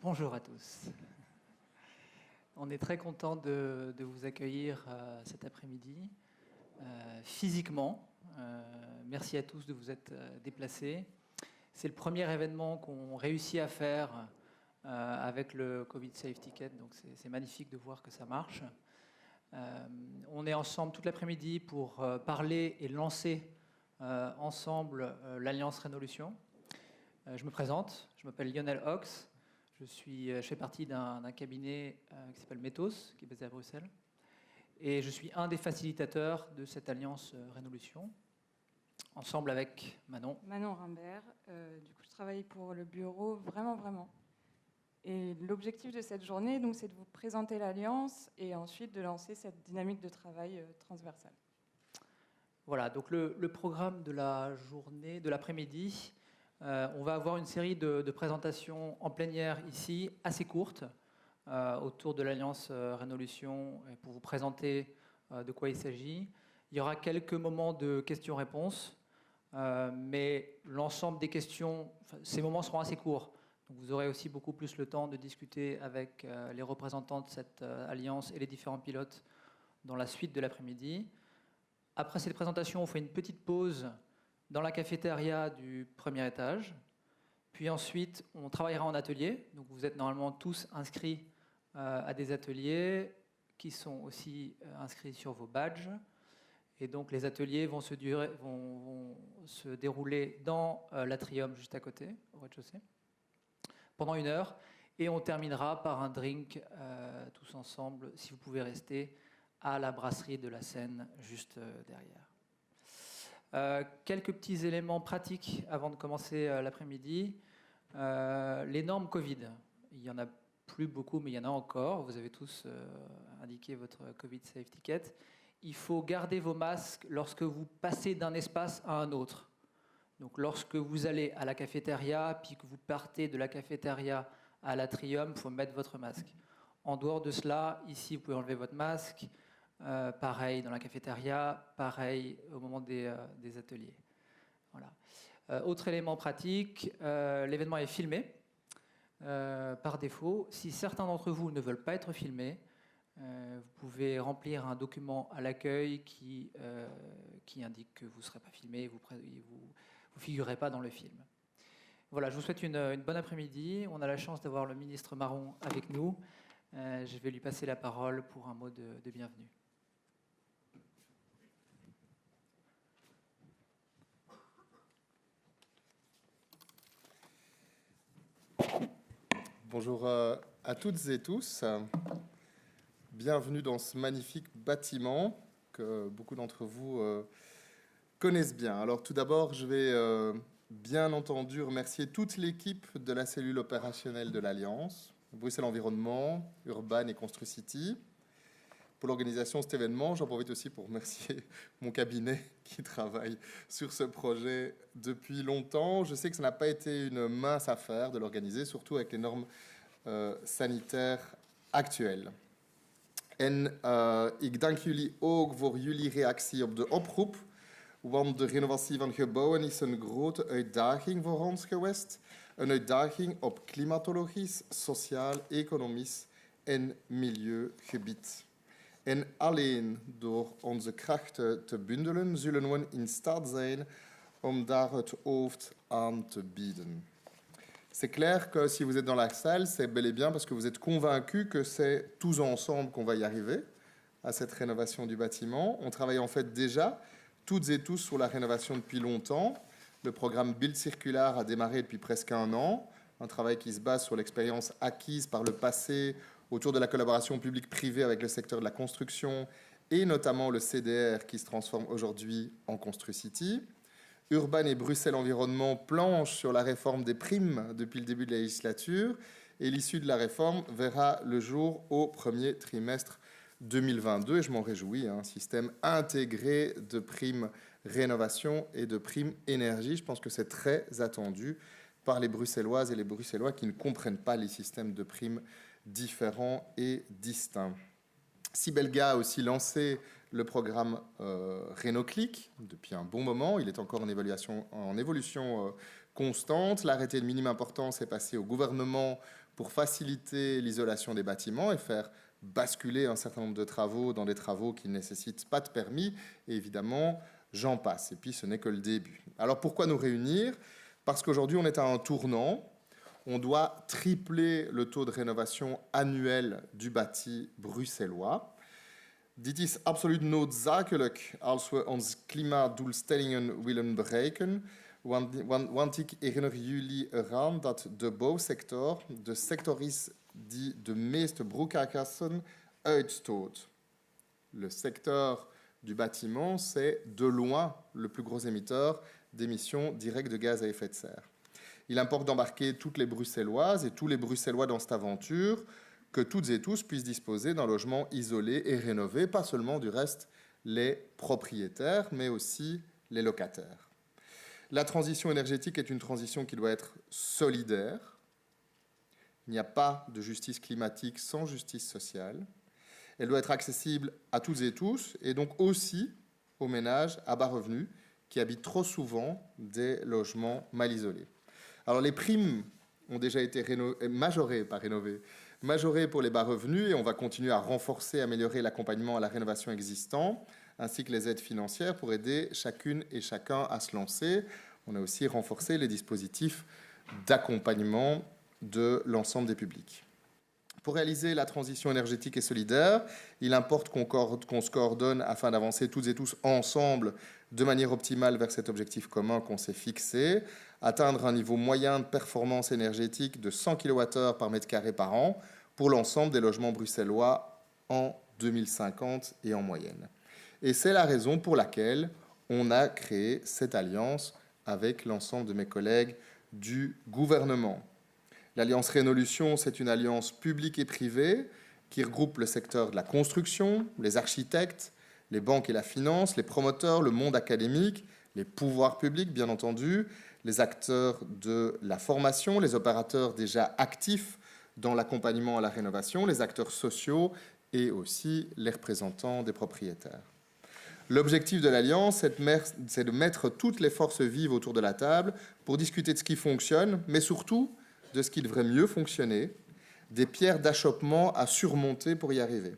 Bonjour à tous. On est très content de vous accueillir cet après-midi physiquement. Merci à tous de vous être déplacés. C'est le premier événement qu'on réussit à faire avec le Covid Safe Ticket, donc c'est magnifique de voir que ça marche. On est ensemble toute l'après-midi pour parler et lancer ensemble l'Alliance Rénolution. Je me présente, je m'appelle Lionel Ox. Je fais partie d'un cabinet qui s'appelle Métos, qui est basé à Bruxelles. Et je suis un des facilitateurs de cette alliance Rénolution, ensemble avec Manon. Manon Rimbert. Du coup, je travaille pour le bureau vraiment. Et l'objectif de cette journée, donc, c'est de vous présenter l'alliance et ensuite de lancer cette dynamique de travail transversale. Voilà, donc le programme de la journée, de l'après-midi, on va avoir une série de présentations en plénière ici, assez courtes, autour de l'Alliance Rénolution, pour vous présenter de quoi il s'agit. Il y aura quelques moments de questions-réponses, mais l'ensemble des questions, ces moments seront assez courts. Donc vous aurez aussi beaucoup plus le temps de discuter avec les représentants de cette alliance et les différents pilotes dans la suite de l'après-midi. Après cette présentation, on fait une petite pause dans la cafétéria du premier étage. Puis ensuite, on travaillera en atelier. Donc vous êtes normalement tous inscrits à des ateliers qui sont aussi inscrits sur vos badges. Et donc les ateliers vont se dérouler dans l'atrium juste à côté, au rez-de-chaussée, pendant 1 heure. Et on terminera par un drink tous ensemble, si vous pouvez rester, à la brasserie de la Seine, juste derrière. Quelques petits éléments pratiques avant de commencer l'après-midi. Les normes Covid. Il n'y en a plus beaucoup, mais il y en a encore. Vous avez tous indiqué votre Covid Safe Ticket. Il faut garder vos masques lorsque vous passez d'un espace à un autre. Donc lorsque vous allez à la cafétéria, puis que vous partez de la cafétéria à l'atrium, il faut mettre votre masque. En dehors de cela, ici, vous pouvez enlever votre masque. Pareil dans la cafétéria, pareil au moment des ateliers. Voilà. Autre élément pratique, l'événement est filmé par défaut. Si certains d'entre vous ne veulent pas être filmés, vous pouvez remplir un document à l'accueil qui indique que vous ne serez pas filmé, vous ne figurez pas dans le film. Voilà, je vous souhaite une bonne après-midi. On a la chance d'avoir le ministre Marron avec nous. Je vais lui passer la parole pour un mot de bienvenue. Bonjour à toutes et tous. Bienvenue dans ce magnifique bâtiment que beaucoup d'entre vous connaissent bien. Alors tout d'abord, je vais bien entendu remercier toute l'équipe de la cellule opérationnelle de l'Alliance, Bruxelles Environnement, Urban et Construcity. Pour l'organisation de cet événement, j'en profite aussi pour remercier mon cabinet qui travaille sur ce projet depuis longtemps. Je sais que ça n'a pas été une mince affaire de l'organiser, surtout avec les normes sanitaires actuelles. En ik dank jullie ook voor jullie reactie op de oproep, want de renovatie van gebouwen is een grote uitdaging voor ons geweest. Een uitdaging op klimatologisch, sociaal, economisch en milieugebied. En alleen door onze krachten te bundelen zullen we in staat zijn om daar het hoofd aan te bieden. C'est clair que si vous êtes dans la salle, c'est bel et bien parce que vous êtes convaincus que c'est tous ensemble qu'on va y arriver à cette rénovation du bâtiment. On travaille en fait déjà toutes et tous sur la rénovation depuis longtemps. Le programme Build Circular a démarré depuis presque 1 an, un travail qui se base sur l'expérience acquise par le passé autour de la collaboration publique-privée avec le secteur de la construction et notamment le CDR qui se transforme aujourd'hui en Construcity. Urban et Bruxelles Environnement planchent sur la réforme des primes depuis le début de la législature et l'issue de la réforme verra le jour au premier trimestre 2022 et je m'en réjouis, un système intégré de primes rénovation et de primes énergie. Je pense que c'est très attendu par les Bruxelloises et les Bruxellois qui ne comprennent pas les systèmes de primes différents et distincts. Sibelga a aussi lancé le programme Rénoclic depuis un bon moment. Il est encore en évolution constante. L'arrêté de minime importance est passé au gouvernement pour faciliter l'isolation des bâtiments et faire basculer un certain nombre de travaux dans des travaux qui ne nécessitent pas de permis. Et évidemment, j'en passe. Et puis, ce n'est que le début. Alors, pourquoi nous réunir? Parce qu'aujourd'hui, on est à un tournant. On doit tripler le taux de rénovation annuel du bâti bruxellois. Dit is absoluut noodzakelijk als we ons klimaatdoelstellingen willen bereiken. Want ik herinner jullie eraan dat de bouwsector de sector is die de meeste broeikasgassen uitstoot. Le secteur du bâtiment, c'est de loin le plus gros émetteur d'émissions directes de gaz à effet de serre. Il importe d'embarquer toutes les Bruxelloises et tous les Bruxellois dans cette aventure, que toutes et tous puissent disposer d'un logement isolé et rénové, pas seulement du reste les propriétaires, mais aussi les locataires. La transition énergétique est une transition qui doit être solidaire. Il n'y a pas de justice climatique sans justice sociale. Elle doit être accessible à toutes et tous, et donc aussi aux ménages à bas revenus qui habitent trop souvent des logements mal isolés. Alors les primes ont déjà été majorées pour les bas revenus, et on va continuer à renforcer, améliorer l'accompagnement à la rénovation existant, ainsi que les aides financières pour aider chacune et chacun à se lancer. On a aussi renforcé les dispositifs d'accompagnement de l'ensemble des publics. Pour réaliser la transition énergétique et solidaire, il importe qu'on se coordonne afin d'avancer toutes et tous ensemble de manière optimale vers cet objectif commun qu'on s'est fixé, atteindre un niveau moyen de performance énergétique de 100 kWh par mètre carré par an pour l'ensemble des logements bruxellois en 2050 et en moyenne. Et c'est la raison pour laquelle on a créé cette alliance avec l'ensemble de mes collègues du gouvernement. L'Alliance Rénolution, c'est une alliance publique et privée qui regroupe le secteur de la construction, les architectes, les banques et la finance, les promoteurs, le monde académique, les pouvoirs publics, bien entendu, les acteurs de la formation, les opérateurs déjà actifs dans l'accompagnement à la rénovation, les acteurs sociaux et aussi les représentants des propriétaires. L'objectif de l'Alliance, c'est de mettre toutes les forces vives autour de la table pour discuter de ce qui fonctionne, mais surtout de ce qui devrait mieux fonctionner, des pierres d'achoppement à surmonter pour y arriver.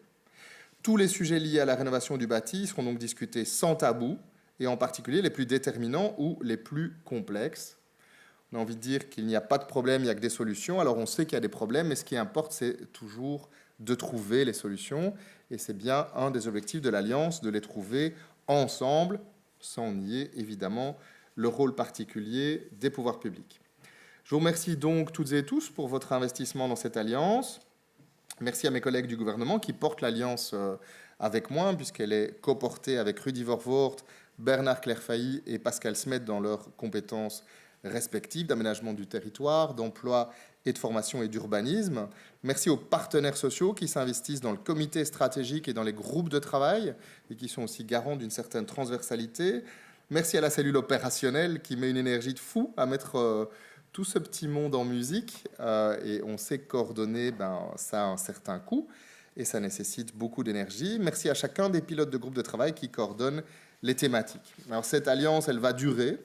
Tous les sujets liés à la rénovation du bâti seront donc discutés sans tabou, et en particulier les plus déterminants ou les plus complexes. On a envie de dire qu'il n'y a pas de problème, il n'y a que des solutions. Alors on sait qu'il y a des problèmes, mais ce qui importe, c'est toujours de trouver les solutions. Et c'est bien un des objectifs de l'Alliance, de les trouver ensemble, sans nier évidemment le rôle particulier des pouvoirs publics. Je vous remercie donc toutes et tous pour votre investissement dans cette alliance. Merci à mes collègues du gouvernement qui portent l'alliance avec moi, puisqu'elle est coportée avec Rudy Vervoort, Bernard Clairfailly et Pascal Smet dans leurs compétences respectives d'aménagement du territoire, d'emploi et de formation et d'urbanisme. Merci aux partenaires sociaux qui s'investissent dans le comité stratégique et dans les groupes de travail et qui sont aussi garants d'une certaine transversalité. Merci à la cellule opérationnelle qui met une énergie de fou à mettre tout ce petit monde en musique, et on sait coordonner, ça a un certain coût et ça nécessite beaucoup d'énergie. Merci à chacun des pilotes de groupe de travail qui coordonnent les thématiques. Alors cette alliance, elle va durer,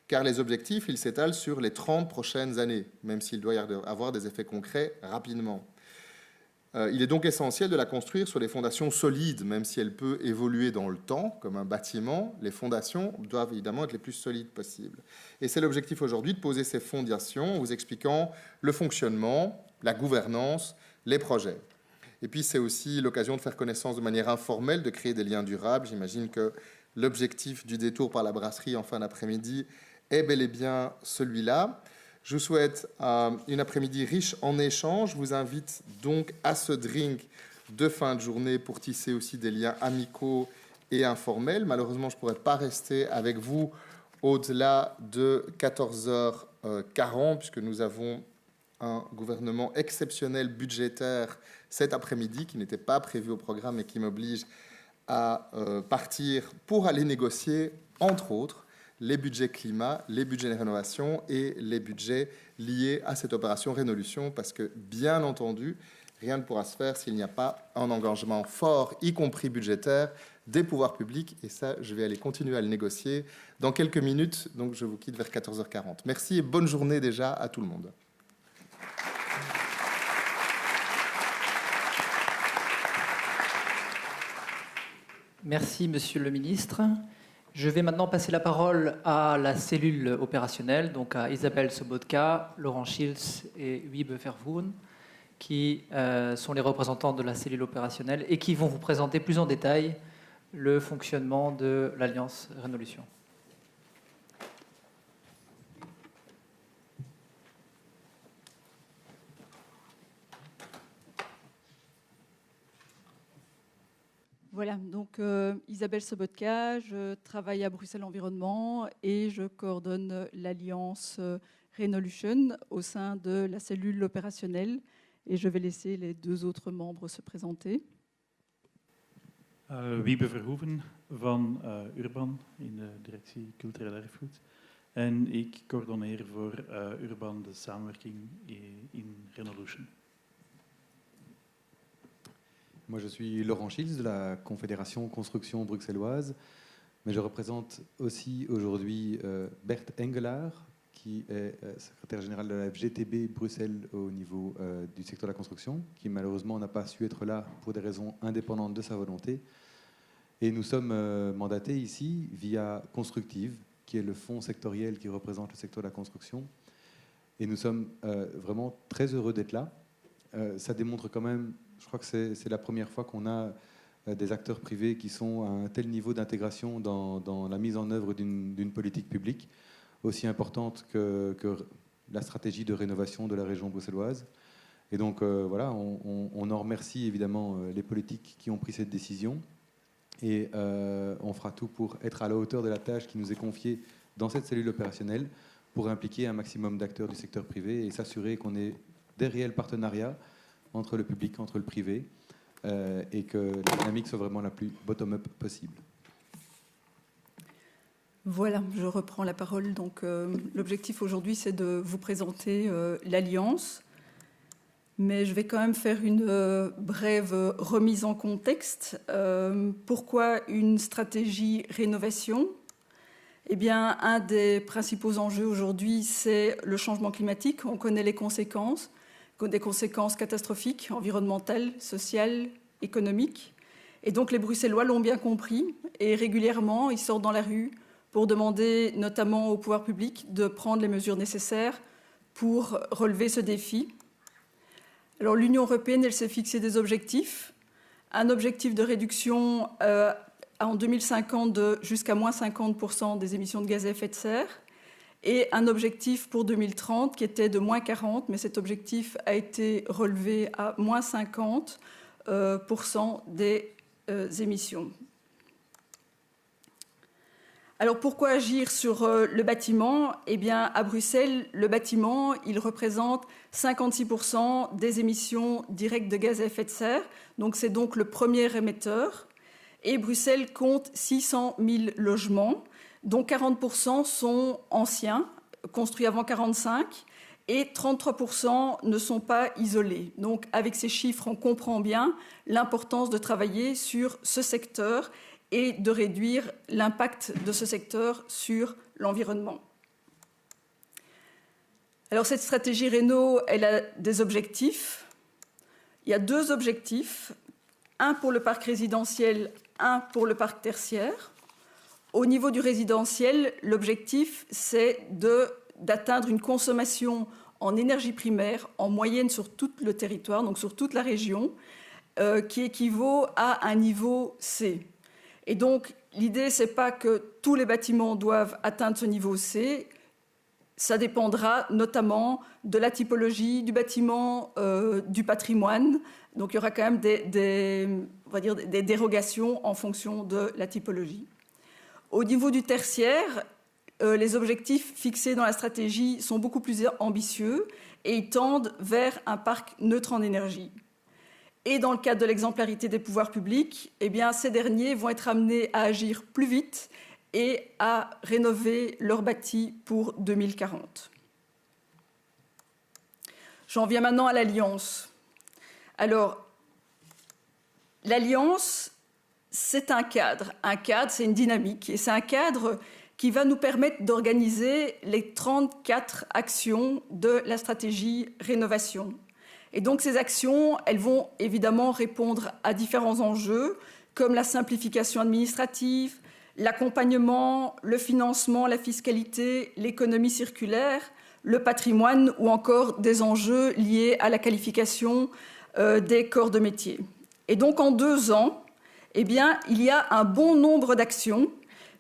car les objectifs, ils s'étalent sur les 30 prochaines années, même s'il doit y avoir des effets concrets rapidement. Il est donc essentiel de la construire sur des fondations solides, même si elle peut évoluer dans le temps, comme un bâtiment. Les fondations doivent évidemment être les plus solides possibles. Et c'est l'objectif aujourd'hui de poser ces fondations en vous expliquant le fonctionnement, la gouvernance, les projets. Et puis c'est aussi l'occasion de faire connaissance de manière informelle, de créer des liens durables. J'imagine que l'objectif du détour par la brasserie en fin d'après-midi est bel et bien celui-là. Je vous souhaite une après-midi riche en échanges. Je vous invite donc à ce drink de fin de journée pour tisser aussi des liens amicaux et informels. Malheureusement, je ne pourrai pas rester avec vous au-delà de 14h40 puisque nous avons un gouvernement exceptionnel budgétaire cet après-midi qui n'était pas prévu au programme et qui m'oblige à partir pour aller négocier, entre autres, les budgets climat, les budgets de rénovation et les budgets liés à cette opération Rénolution, parce que, bien entendu, rien ne pourra se faire s'il n'y a pas un engagement fort, y compris budgétaire, des pouvoirs publics, et ça, je vais aller continuer à le négocier dans quelques minutes, donc je vous quitte vers 14h40. Merci et bonne journée déjà à tout le monde. Merci, Monsieur le Ministre. Je vais maintenant passer la parole à la cellule opérationnelle, donc à Isabelle Sobotka, Laurent Schiltz et Wiebe Verhoeven, qui sont les représentants de la cellule opérationnelle et qui vont vous présenter plus en détail le fonctionnement de l'Alliance Rénolution. Voilà, donc Isabelle Sobotka, je travaille à Bruxelles Environnement et je coordonne l'Alliance Rénolution au sein de la cellule opérationnelle. Et je vais laisser les deux autres membres se présenter. Wiebe Verhoeven van Urban in de directie Cultureel Erfgoed. En ik coördineer voor Urban de samenwerking in Rénolution. Moi, je suis Laurent Schiltz de la Confédération Construction Bruxelloise, mais je représente aussi aujourd'hui Bert Engelaar, qui est secrétaire général de la FGTB Bruxelles au niveau du secteur de la construction, qui malheureusement n'a pas su être là pour des raisons indépendantes de sa volonté. Et nous sommes mandatés ici via Constructive, qui est le fonds sectoriel qui représente le secteur de la construction. Et nous sommes vraiment très heureux d'être là. Ça démontre quand même, je crois que c'est la première fois qu'on a des acteurs privés qui sont à un tel niveau d'intégration dans la mise en œuvre d'une politique publique aussi importante que la stratégie de rénovation de la région bruxelloise. Et donc voilà, on en remercie évidemment les politiques qui ont pris cette décision et on fera tout pour être à la hauteur de la tâche qui nous est confiée dans cette cellule opérationnelle pour impliquer un maximum d'acteurs du secteur privé et s'assurer qu'on ait des réels partenariats entre le public, entre le privé, et que la dynamique soit vraiment la plus bottom-up possible. Voilà, je reprends la parole. Donc, l'objectif aujourd'hui, c'est de vous présenter l'Alliance. Mais je vais quand même faire une brève remise en contexte. Pourquoi une stratégie rénovation ? Eh bien, un des principaux enjeux aujourd'hui, c'est le changement climatique. On connaît les conséquences, des conséquences catastrophiques, environnementales, sociales, économiques. Et donc, les Bruxellois l'ont bien compris. Et régulièrement, ils sortent dans la rue pour demander notamment au pouvoir public de prendre les mesures nécessaires pour relever ce défi. Alors, l'Union européenne, elle s'est fixé des objectifs. Un objectif de réduction en 2050 de jusqu'à moins 50% des émissions de gaz à effet de serre et un objectif pour 2030 qui était de moins 40%, mais cet objectif a été relevé à moins 50% des émissions. Alors pourquoi agir sur le bâtiment ? Eh bien, à Bruxelles, le bâtiment, il représente 56% des émissions directes de gaz à effet de serre. Donc c'est donc le premier émetteur. Et Bruxelles compte 600 000 logements, dont 40% sont anciens, construits avant 1945, et 33% ne sont pas isolés. Donc avec ces chiffres, on comprend bien l'importance de travailler sur ce secteur et de réduire l'impact de ce secteur sur l'environnement. Alors cette stratégie Réno, elle a des objectifs. Il y a deux objectifs, un pour le parc résidentiel, un pour le parc tertiaire. Au niveau du résidentiel, l'objectif, c'est d'atteindre une consommation en énergie primaire en moyenne sur tout le territoire, donc sur toute la région, qui équivaut à un niveau C. Et donc, l'idée, ce n'est pas que tous les bâtiments doivent atteindre ce niveau C. Ça dépendra notamment de la typologie du bâtiment, du patrimoine. Donc, il y aura quand même des dérogations en fonction de la typologie. Au niveau du tertiaire, les objectifs fixés dans la stratégie sont beaucoup plus ambitieux et ils tendent vers un parc neutre en énergie. Et dans le cadre de l'exemplarité des pouvoirs publics, eh bien, ces derniers vont être amenés à agir plus vite et à rénover leur bâti pour 2040. J'en viens maintenant à l'Alliance. Alors, l'Alliance, c'est un cadre. Un cadre, c'est une dynamique. Et c'est un cadre qui va nous permettre d'organiser les 34 actions de la stratégie rénovation. Et donc ces actions, elles vont évidemment répondre à différents enjeux comme la simplification administrative, l'accompagnement, le financement, la fiscalité, l'économie circulaire, le patrimoine ou encore des enjeux liés à la qualification des corps de métier. Et donc en 2 ans, eh bien, il y a un bon nombre d'actions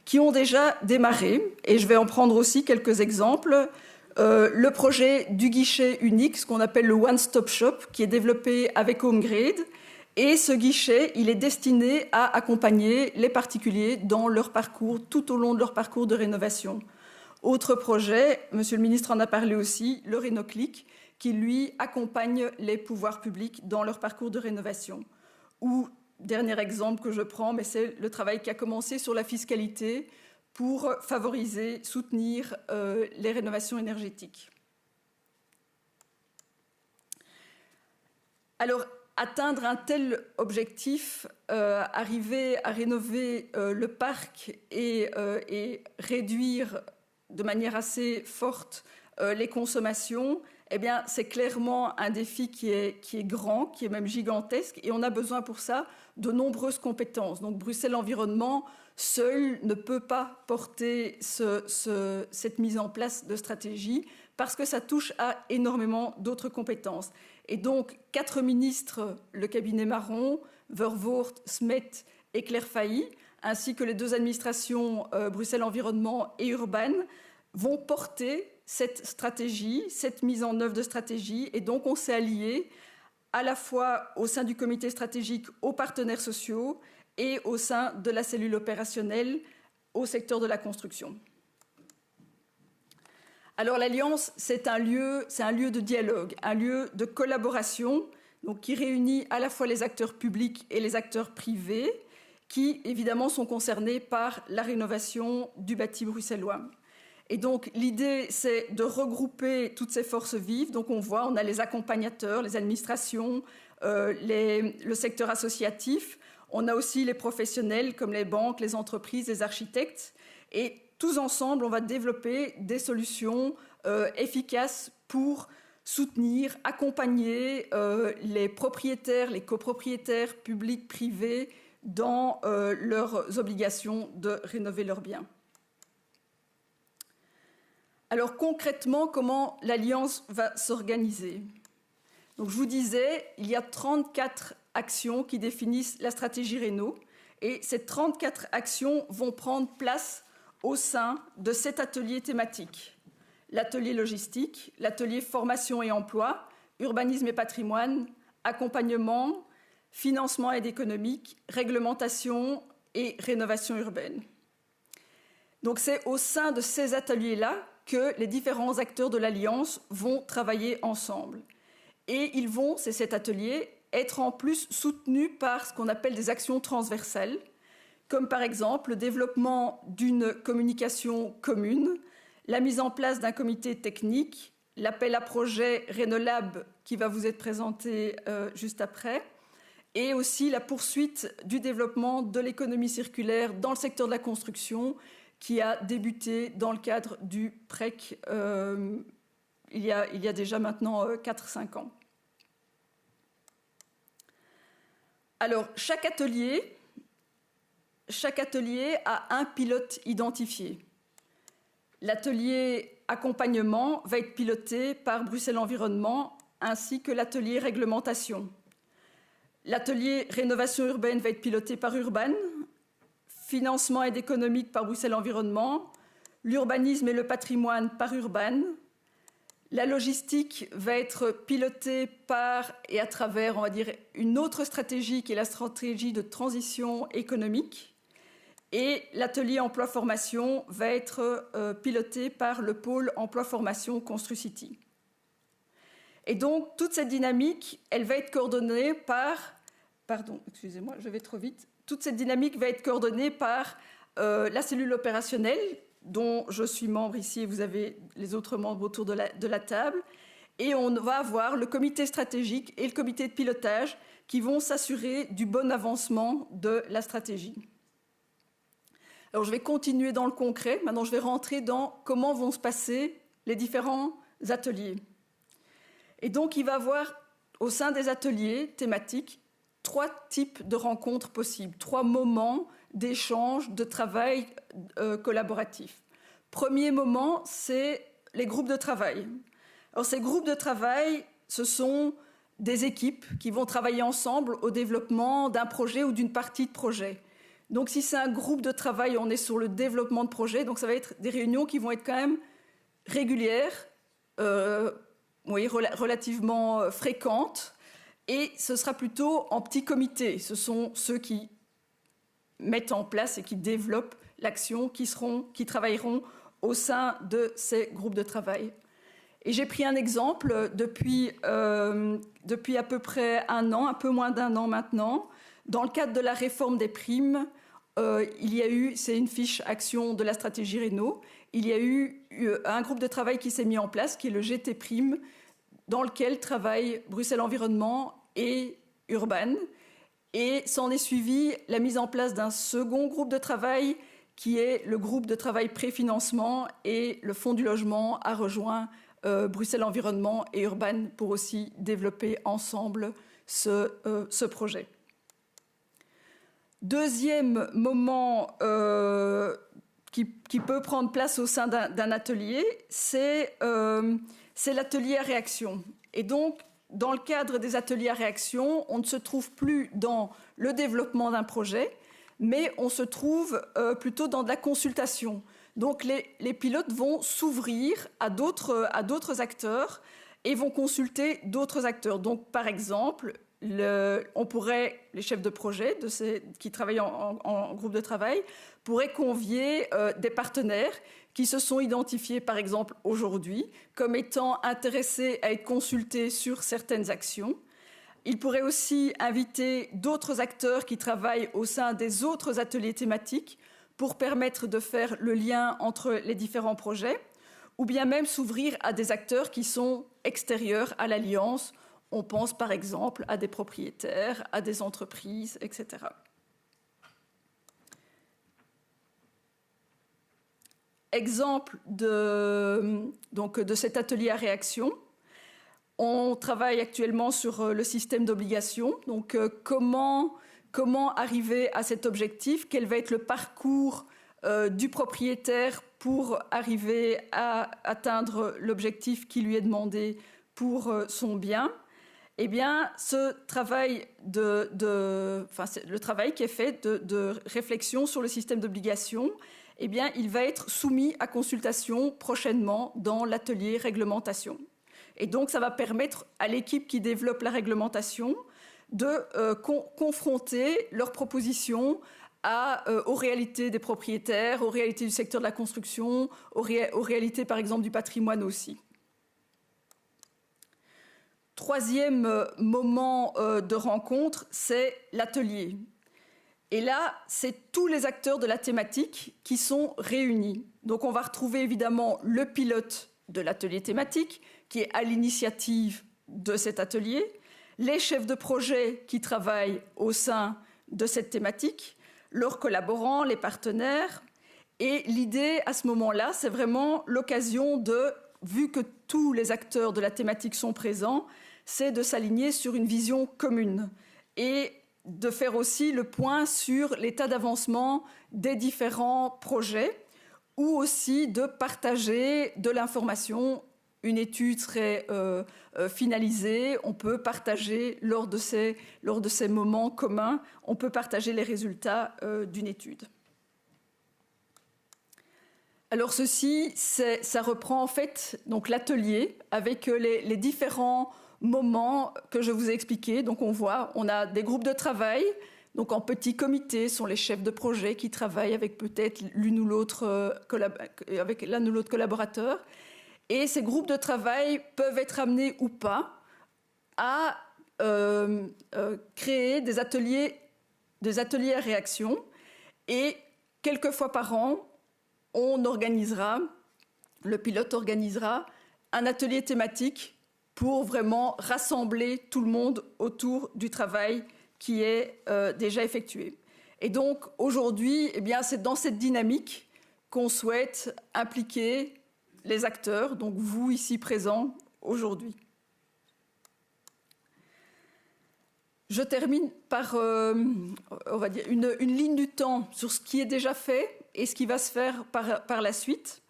qui ont déjà démarré. Et je vais en prendre aussi quelques exemples. Le projet du guichet unique, ce qu'on appelle le One Stop Shop, qui est développé avec HomeGrade. Et ce guichet, il est destiné à accompagner les particuliers dans leur parcours, tout au long de leur parcours de rénovation. Autre projet, Monsieur le ministre en a parlé aussi, le Rénoclic, qui lui accompagne les pouvoirs publics dans leur parcours de rénovation. Ou, dernier exemple que je prends, mais c'est le travail qui a commencé sur la fiscalité pour favoriser, soutenir les rénovations énergétiques. Alors, atteindre un tel objectif, arriver à rénover le parc et réduire de manière assez forte les consommations, eh bien, c'est clairement un défi qui est grand, qui est même gigantesque, et on a besoin pour ça de nombreuses compétences. Donc, Bruxelles Environnement, seul, ne peut pas porter cette mise en place de stratégie parce que ça touche à énormément d'autres compétences. Et donc, 4 ministres, le cabinet Marron, Vervoort, Smet et Claire Failly, ainsi que les 2 administrations, Bruxelles Environnement et Urban, vont porter cette stratégie, cette mise en œuvre de stratégie. Et donc, on s'est alliés à la fois au sein du comité stratégique aux partenaires sociaux et au sein de la cellule opérationnelle au secteur de la construction. Alors l'Alliance, c'est un lieu de dialogue, un lieu de collaboration, donc qui réunit à la fois les acteurs publics et les acteurs privés, qui évidemment sont concernés par la rénovation du bâti bruxellois. Et donc l'idée, c'est de regrouper toutes ces forces vives. Donc on a les accompagnateurs, les administrations, le secteur associatif. On a aussi les professionnels comme les banques, les entreprises, les architectes. Et tous ensemble, on va développer des solutions efficaces pour soutenir, accompagner les propriétaires, les copropriétaires publics, privés dans leurs obligations de rénover leurs biens. Alors concrètement, comment l'Alliance va s'organiser ? Donc je vous disais, il y a 34 actions qui définissent la stratégie Réno, et ces 34 actions vont prendre place au sein de 7 ateliers thématiques. L'atelier logistique, l'atelier formation et emploi, urbanisme et patrimoine, accompagnement, financement et aide économique, réglementation et rénovation urbaine. Donc c'est au sein de ces ateliers-là que les différents acteurs de l'Alliance vont travailler ensemble. Et ils vont, c'est cet atelier, être en plus soutenus par ce qu'on appelle des actions transversales, comme par exemple le développement d'une communication commune, la mise en place d'un comité technique, l'appel à projet Rénolab qui va vous être présenté juste après, et aussi la poursuite du développement de l'économie circulaire dans le secteur de la construction qui a débuté dans le cadre du PREC il y a déjà maintenant 4-5 ans. Alors, chaque atelier a un pilote identifié. L'atelier accompagnement va être piloté par Bruxelles Environnement ainsi que l'atelier réglementation. L'atelier rénovation urbaine va être piloté par Urban, financement aide économique par Bruxelles Environnement, l'urbanisme et le patrimoine par Urban. La logistique va être pilotée par et à travers, on va dire, une autre stratégie qui est la stratégie de transition économique. Et l'atelier emploi-formation va être piloté par le pôle emploi-formation ConstruCity. Et donc, toute cette dynamique, elle va être coordonnée par... Pardon, excusez-moi, je vais trop vite. Toute cette dynamique va être coordonnée par la cellule opérationnelle, dont je suis membre ici, et vous avez les autres membres autour de la table. Et on va avoir le comité stratégique et le comité de pilotage qui vont s'assurer du bon avancement de la stratégie. Alors, je vais continuer dans le concret. Maintenant, je vais rentrer dans comment vont se passer les différents ateliers. Et donc, il va y avoir, au sein des ateliers thématiques, 3 types de rencontres possibles, 3 moments d'échange, de travail collaboratif. Premier moment, c'est les groupes de travail. Alors, ces groupes de travail, ce sont des équipes qui vont travailler ensemble au développement d'un projet ou d'une partie de projet. Donc, si c'est un groupe de travail, on est sur le développement de projet. Donc, ça va être des réunions qui vont être quand même régulières, relativement fréquentes. Et ce sera plutôt en petits comités. Ce sont ceux qui mettent en place et qui développent l'action, qui travailleront au sein de ces groupes de travail. Et j'ai pris un exemple depuis à peu près 1 an, un peu moins d'1 an maintenant. Dans le cadre de la réforme des primes, il y a eu, c'est une fiche action de la stratégie Réno, il y a eu un groupe de travail qui s'est mis en place, qui est le GT Prime, dans lequel travaillent Bruxelles Environnement et Urban. Et s'en est suivi la mise en place d'un second groupe de travail, qui est le groupe de travail préfinancement, et le Fonds du logement a rejoint Bruxelles Environnement et Urban pour aussi développer ensemble ce projet. Deuxième moment qui peut prendre place au sein d'un atelier, c'est l'atelier à réaction. Et donc, dans le cadre des ateliers à réaction, on ne se trouve plus dans le développement d'un projet, mais on se trouve plutôt dans de la consultation. Donc les pilotes vont s'ouvrir à d'autres acteurs et vont consulter d'autres acteurs. Donc par exemple, les chefs de projet qui travaillent en groupe de travail pourraient convier des partenaires qui se sont identifiés, par exemple aujourd'hui, comme étant intéressés à être consultés sur certaines actions. Ils pourraient aussi inviter d'autres acteurs qui travaillent au sein des autres ateliers thématiques pour permettre de faire le lien entre les différents projets, ou bien même s'ouvrir à des acteurs qui sont extérieurs à l'Alliance. On pense par exemple à des propriétaires, à des entreprises, etc. Exemple de cet atelier à réaction. On travaille actuellement sur le système d'obligation. Donc, comment arriver à cet objectif? Quel va être le parcours du propriétaire pour arriver à atteindre l'objectif qui lui est demandé pour son bien? Eh bien, le travail qui est fait de réflexion sur le système d'obligation, eh bien, il va être soumis à consultation prochainement dans l'atelier réglementation. Et donc, ça va permettre à l'équipe qui développe la réglementation de confronter leurs propositions aux réalités des propriétaires, aux réalités du secteur de la construction, aux réalités, par exemple, du patrimoine aussi. Troisième moment de rencontre, c'est l'atelier. Et là, c'est tous les acteurs de la thématique qui sont réunis. Donc, on va retrouver évidemment le pilote de l'atelier thématique, qui est à l'initiative de cet atelier, les chefs de projet qui travaillent au sein de cette thématique, leurs collaborants, les partenaires. Et l'idée, à ce moment-là, c'est vraiment l'occasion vu que tous les acteurs de la thématique sont présents, c'est de s'aligner sur une vision commune et de faire aussi le point sur l'état d'avancement des différents projets ou aussi de partager de l'information. Une étude serait finalisée, on peut partager lors de ces moments communs, on peut partager les résultats d'une étude. Alors ceci, ça reprend en fait donc l'atelier avec les différents moments que je vous ai expliqués. Donc on a des groupes de travail, donc en petits comités, sont les chefs de projet qui travaillent avec peut-être l'un ou l'autre collaborateur. Et ces groupes de travail peuvent être amenés ou pas à créer des ateliers à réaction. Et quelques fois par an, le pilote organisera un atelier thématique pour vraiment rassembler tout le monde autour du travail qui est déjà effectué. Et donc aujourd'hui, eh bien, c'est dans cette dynamique qu'on souhaite impliquer les acteurs, donc vous ici présents aujourd'hui. Je termine par on va dire une ligne du temps sur ce qui est déjà fait et ce qui va se faire par la suite.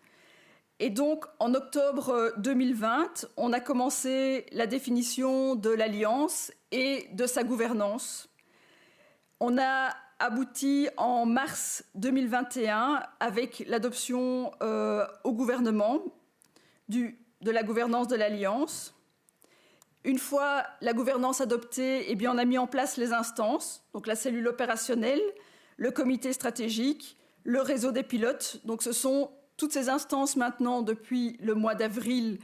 Et donc, en octobre 2020, on a commencé la définition de l'Alliance et de sa gouvernance. On a abouti en mars 2021 avec l'adoption au gouvernement de la gouvernance de l'Alliance. Une fois la gouvernance adoptée, eh bien, on a mis en place les instances, donc la cellule opérationnelle, le comité stratégique, le réseau des pilotes. Donc ce sont toutes ces instances maintenant, depuis le mois d'avril,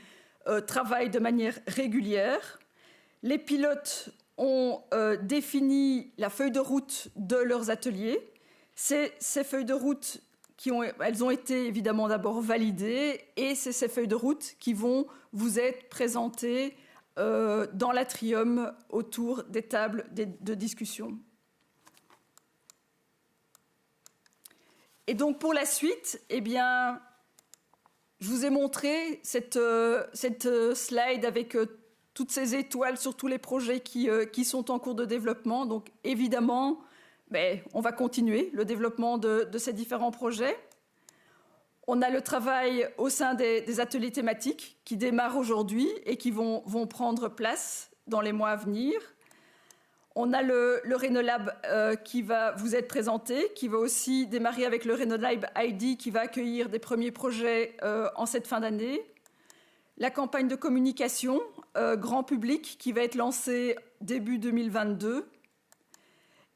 travaillent de manière régulière. Les pilotes ont défini la feuille de route de leurs ateliers. Ces feuilles de route, elles ont été évidemment d'abord validées et c'est ces feuilles de route qui vont vous être présentées dans l'atrium autour des tables de discussion. Et donc pour la suite, eh bien, je vous ai montré cette slide avec toutes ces étoiles sur tous les projets qui sont en cours de développement. Donc évidemment, on va continuer le développement de ces différents projets. On a le travail au sein des ateliers thématiques qui démarrent aujourd'hui et qui vont prendre place dans les mois à venir. On a le Renolab qui va vous être présenté, qui va aussi démarrer avec le Renolab ID qui va accueillir des premiers projets en cette fin d'année. La campagne de communication grand public qui va être lancée début 2022.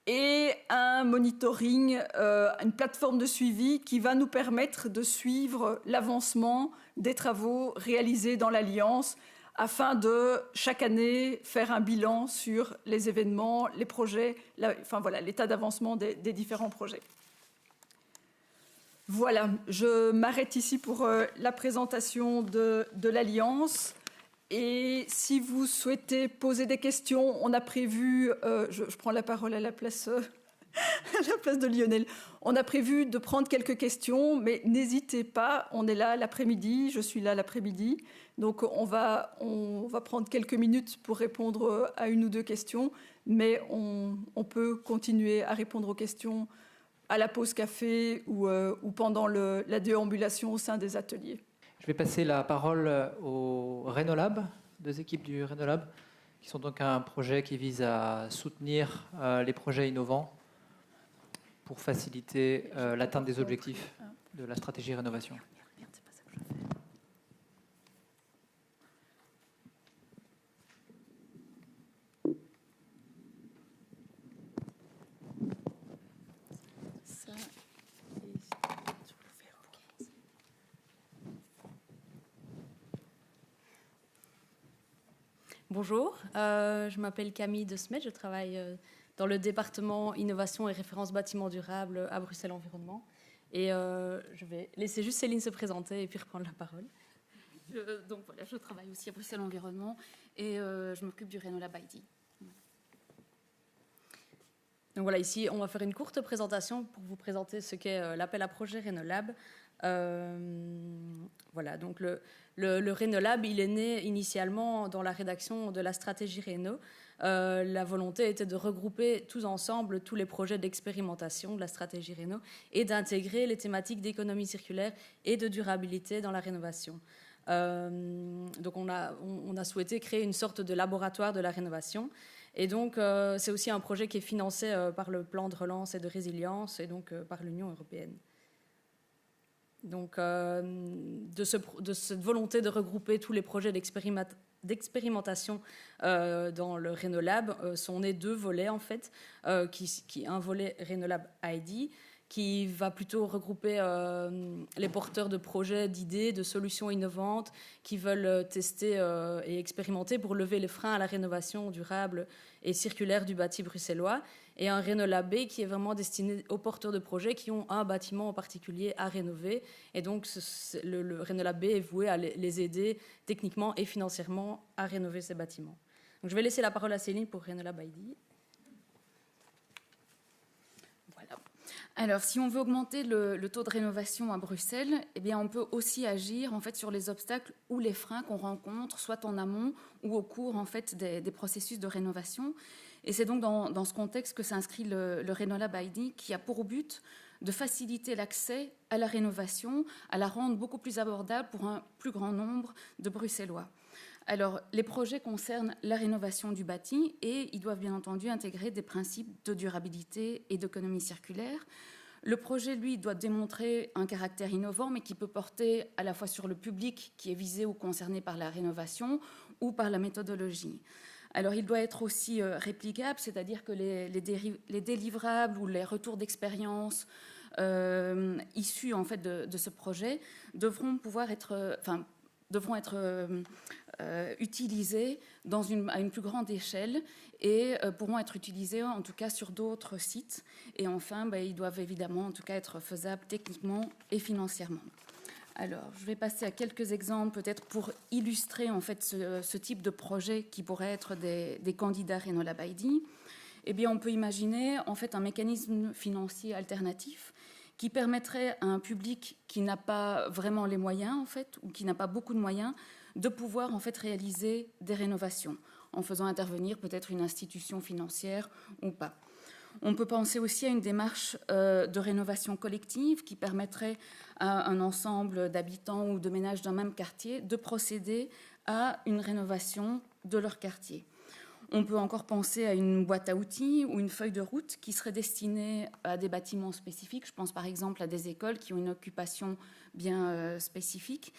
Et un monitoring, une plateforme de suivi qui va nous permettre de suivre l'avancement des travaux réalisés dans l'Alliance afin de, chaque année, faire un bilan sur les événements, les projets, l'état d'avancement des différents projets. Voilà, je m'arrête ici pour la présentation de l'Alliance. Et si vous souhaitez poser des questions, on a prévu, je prends la parole à la place de Lionel, on a prévu de prendre quelques questions, mais n'hésitez pas, on est là l'après-midi, je suis là l'après-midi, donc on va prendre quelques minutes pour répondre à une ou deux questions, mais on peut continuer à répondre aux questions à la pause café ou pendant la déambulation au sein des ateliers. Je vais passer la parole au Renolab, deux équipes du Renolab, qui sont donc un projet qui vise à soutenir les projets innovants pour faciliter l'atteinte des objectifs de la stratégie rénovation. Bonjour, je m'appelle Camille De Smet, je travaille dans le département Innovation et Référence Bâtiments Durables à Bruxelles Environnement. Et je vais laisser juste Céline se présenter et puis reprendre la parole. Donc voilà, je travaille aussi à Bruxelles Environnement et je m'occupe du Renolab ID. Donc voilà, ici on va faire une courte présentation pour vous présenter ce qu'est l'appel à projet Renolab. Voilà, donc le Renolab, il est né initialement dans la rédaction de la stratégie Réno. La volonté était de regrouper tous ensemble tous les projets d'expérimentation de la stratégie Réno et d'intégrer les thématiques d'économie circulaire et de durabilité dans la rénovation. Donc on a souhaité créer une sorte de laboratoire de la rénovation. Et donc c'est aussi un projet qui est financé par le plan de relance et de résilience et donc par l'Union européenne. Donc, de cette volonté de regrouper tous les projets d'expérimentation dans le Renolab sont nés deux volets, en fait, un volet Renolab ID, qui va plutôt regrouper les porteurs de projets, d'idées, de solutions innovantes, qui veulent tester et expérimenter pour lever les freins à la rénovation durable et circulaire du bâti bruxellois, et un Renolab B qui est vraiment destiné aux porteurs de projets qui ont un bâtiment en particulier à rénover. Et donc, le Renolab B est voué à les aider techniquement et financièrement à rénover ces bâtiments. Donc, je vais laisser la parole à Céline pour Renolab ID. Voilà. Alors, si on veut augmenter le taux de rénovation à Bruxelles, eh bien, on peut aussi agir en fait, sur les obstacles ou les freins qu'on rencontre, soit en amont ou au cours en fait, des processus de rénovation. Et c'est donc dans ce contexte que s'inscrit le Renolab ID, qui a pour but de faciliter l'accès à la rénovation, à la rendre beaucoup plus abordable pour un plus grand nombre de Bruxellois. Alors, les projets concernent la rénovation du bâti et ils doivent bien entendu intégrer des principes de durabilité et d'économie circulaire. Le projet, lui, doit démontrer un caractère innovant, mais qui peut porter à la fois sur le public qui est visé ou concerné par la rénovation ou par la méthodologie. Alors, il doit être aussi réplicable, c'est-à-dire que les délivrables ou les retours d'expérience issus en fait de ce projet devront être utilisés à une plus grande échelle et pourront être utilisés en tout cas sur d'autres sites. Et enfin, ils doivent évidemment en tout cas être faisables techniquement et financièrement. Alors, je vais passer à quelques exemples peut-être pour illustrer en fait ce type de projet qui pourrait être des candidats Renolab ID. Eh bien, on peut imaginer en fait un mécanisme financier alternatif qui permettrait à un public qui n'a pas vraiment les moyens en fait, ou qui n'a pas beaucoup de moyens, de pouvoir en fait réaliser des rénovations en faisant intervenir peut-être une institution financière ou pas. On peut penser aussi à une démarche de rénovation collective qui permettrait à un ensemble d'habitants ou de ménages d'un même quartier de procéder à une rénovation de leur quartier. On peut encore penser à une boîte à outils ou une feuille de route qui serait destinée à des bâtiments spécifiques. Je pense par exemple à des écoles qui ont une occupation bien spécifique.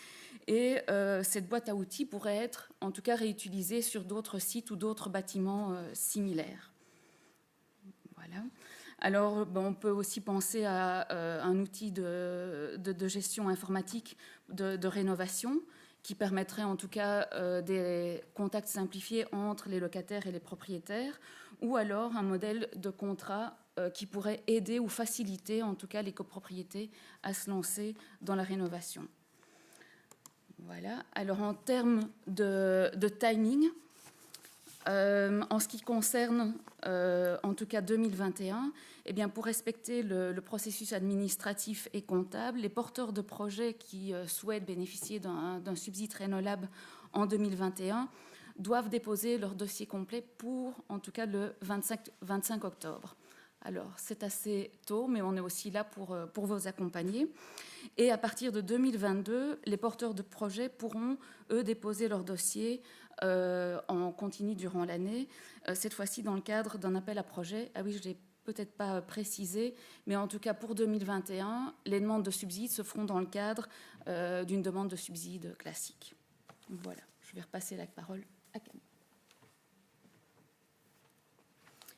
Et cette boîte à outils pourrait être en tout cas réutilisée sur d'autres sites ou d'autres bâtiments similaires. Voilà. Alors, on peut aussi penser à un outil de gestion informatique de rénovation qui permettrait en tout cas des contacts simplifiés entre les locataires et les propriétaires, ou alors un modèle de contrat qui pourrait aider ou faciliter en tout cas les copropriétés à se lancer dans la rénovation. Voilà. Alors en termes de timing, en ce qui concerne en tout cas 2021, eh bien, pour respecter le processus administratif et comptable, les porteurs de projets qui souhaitent bénéficier d'un subside Renolab en 2021 doivent déposer leur dossier complet pour en tout cas le 25 octobre. Alors c'est assez tôt, mais on est aussi là pour vous accompagner. Et à partir de 2022, les porteurs de projets pourront, eux, déposer leur dossier en continu durant l'année, cette fois-ci dans le cadre d'un appel à projet. Ah oui, je ne l'ai peut-être pas précisé, mais en tout cas pour 2021, les demandes de subsides se feront dans le cadre d'une demande de subside classique. Voilà, je vais repasser la parole à Camille.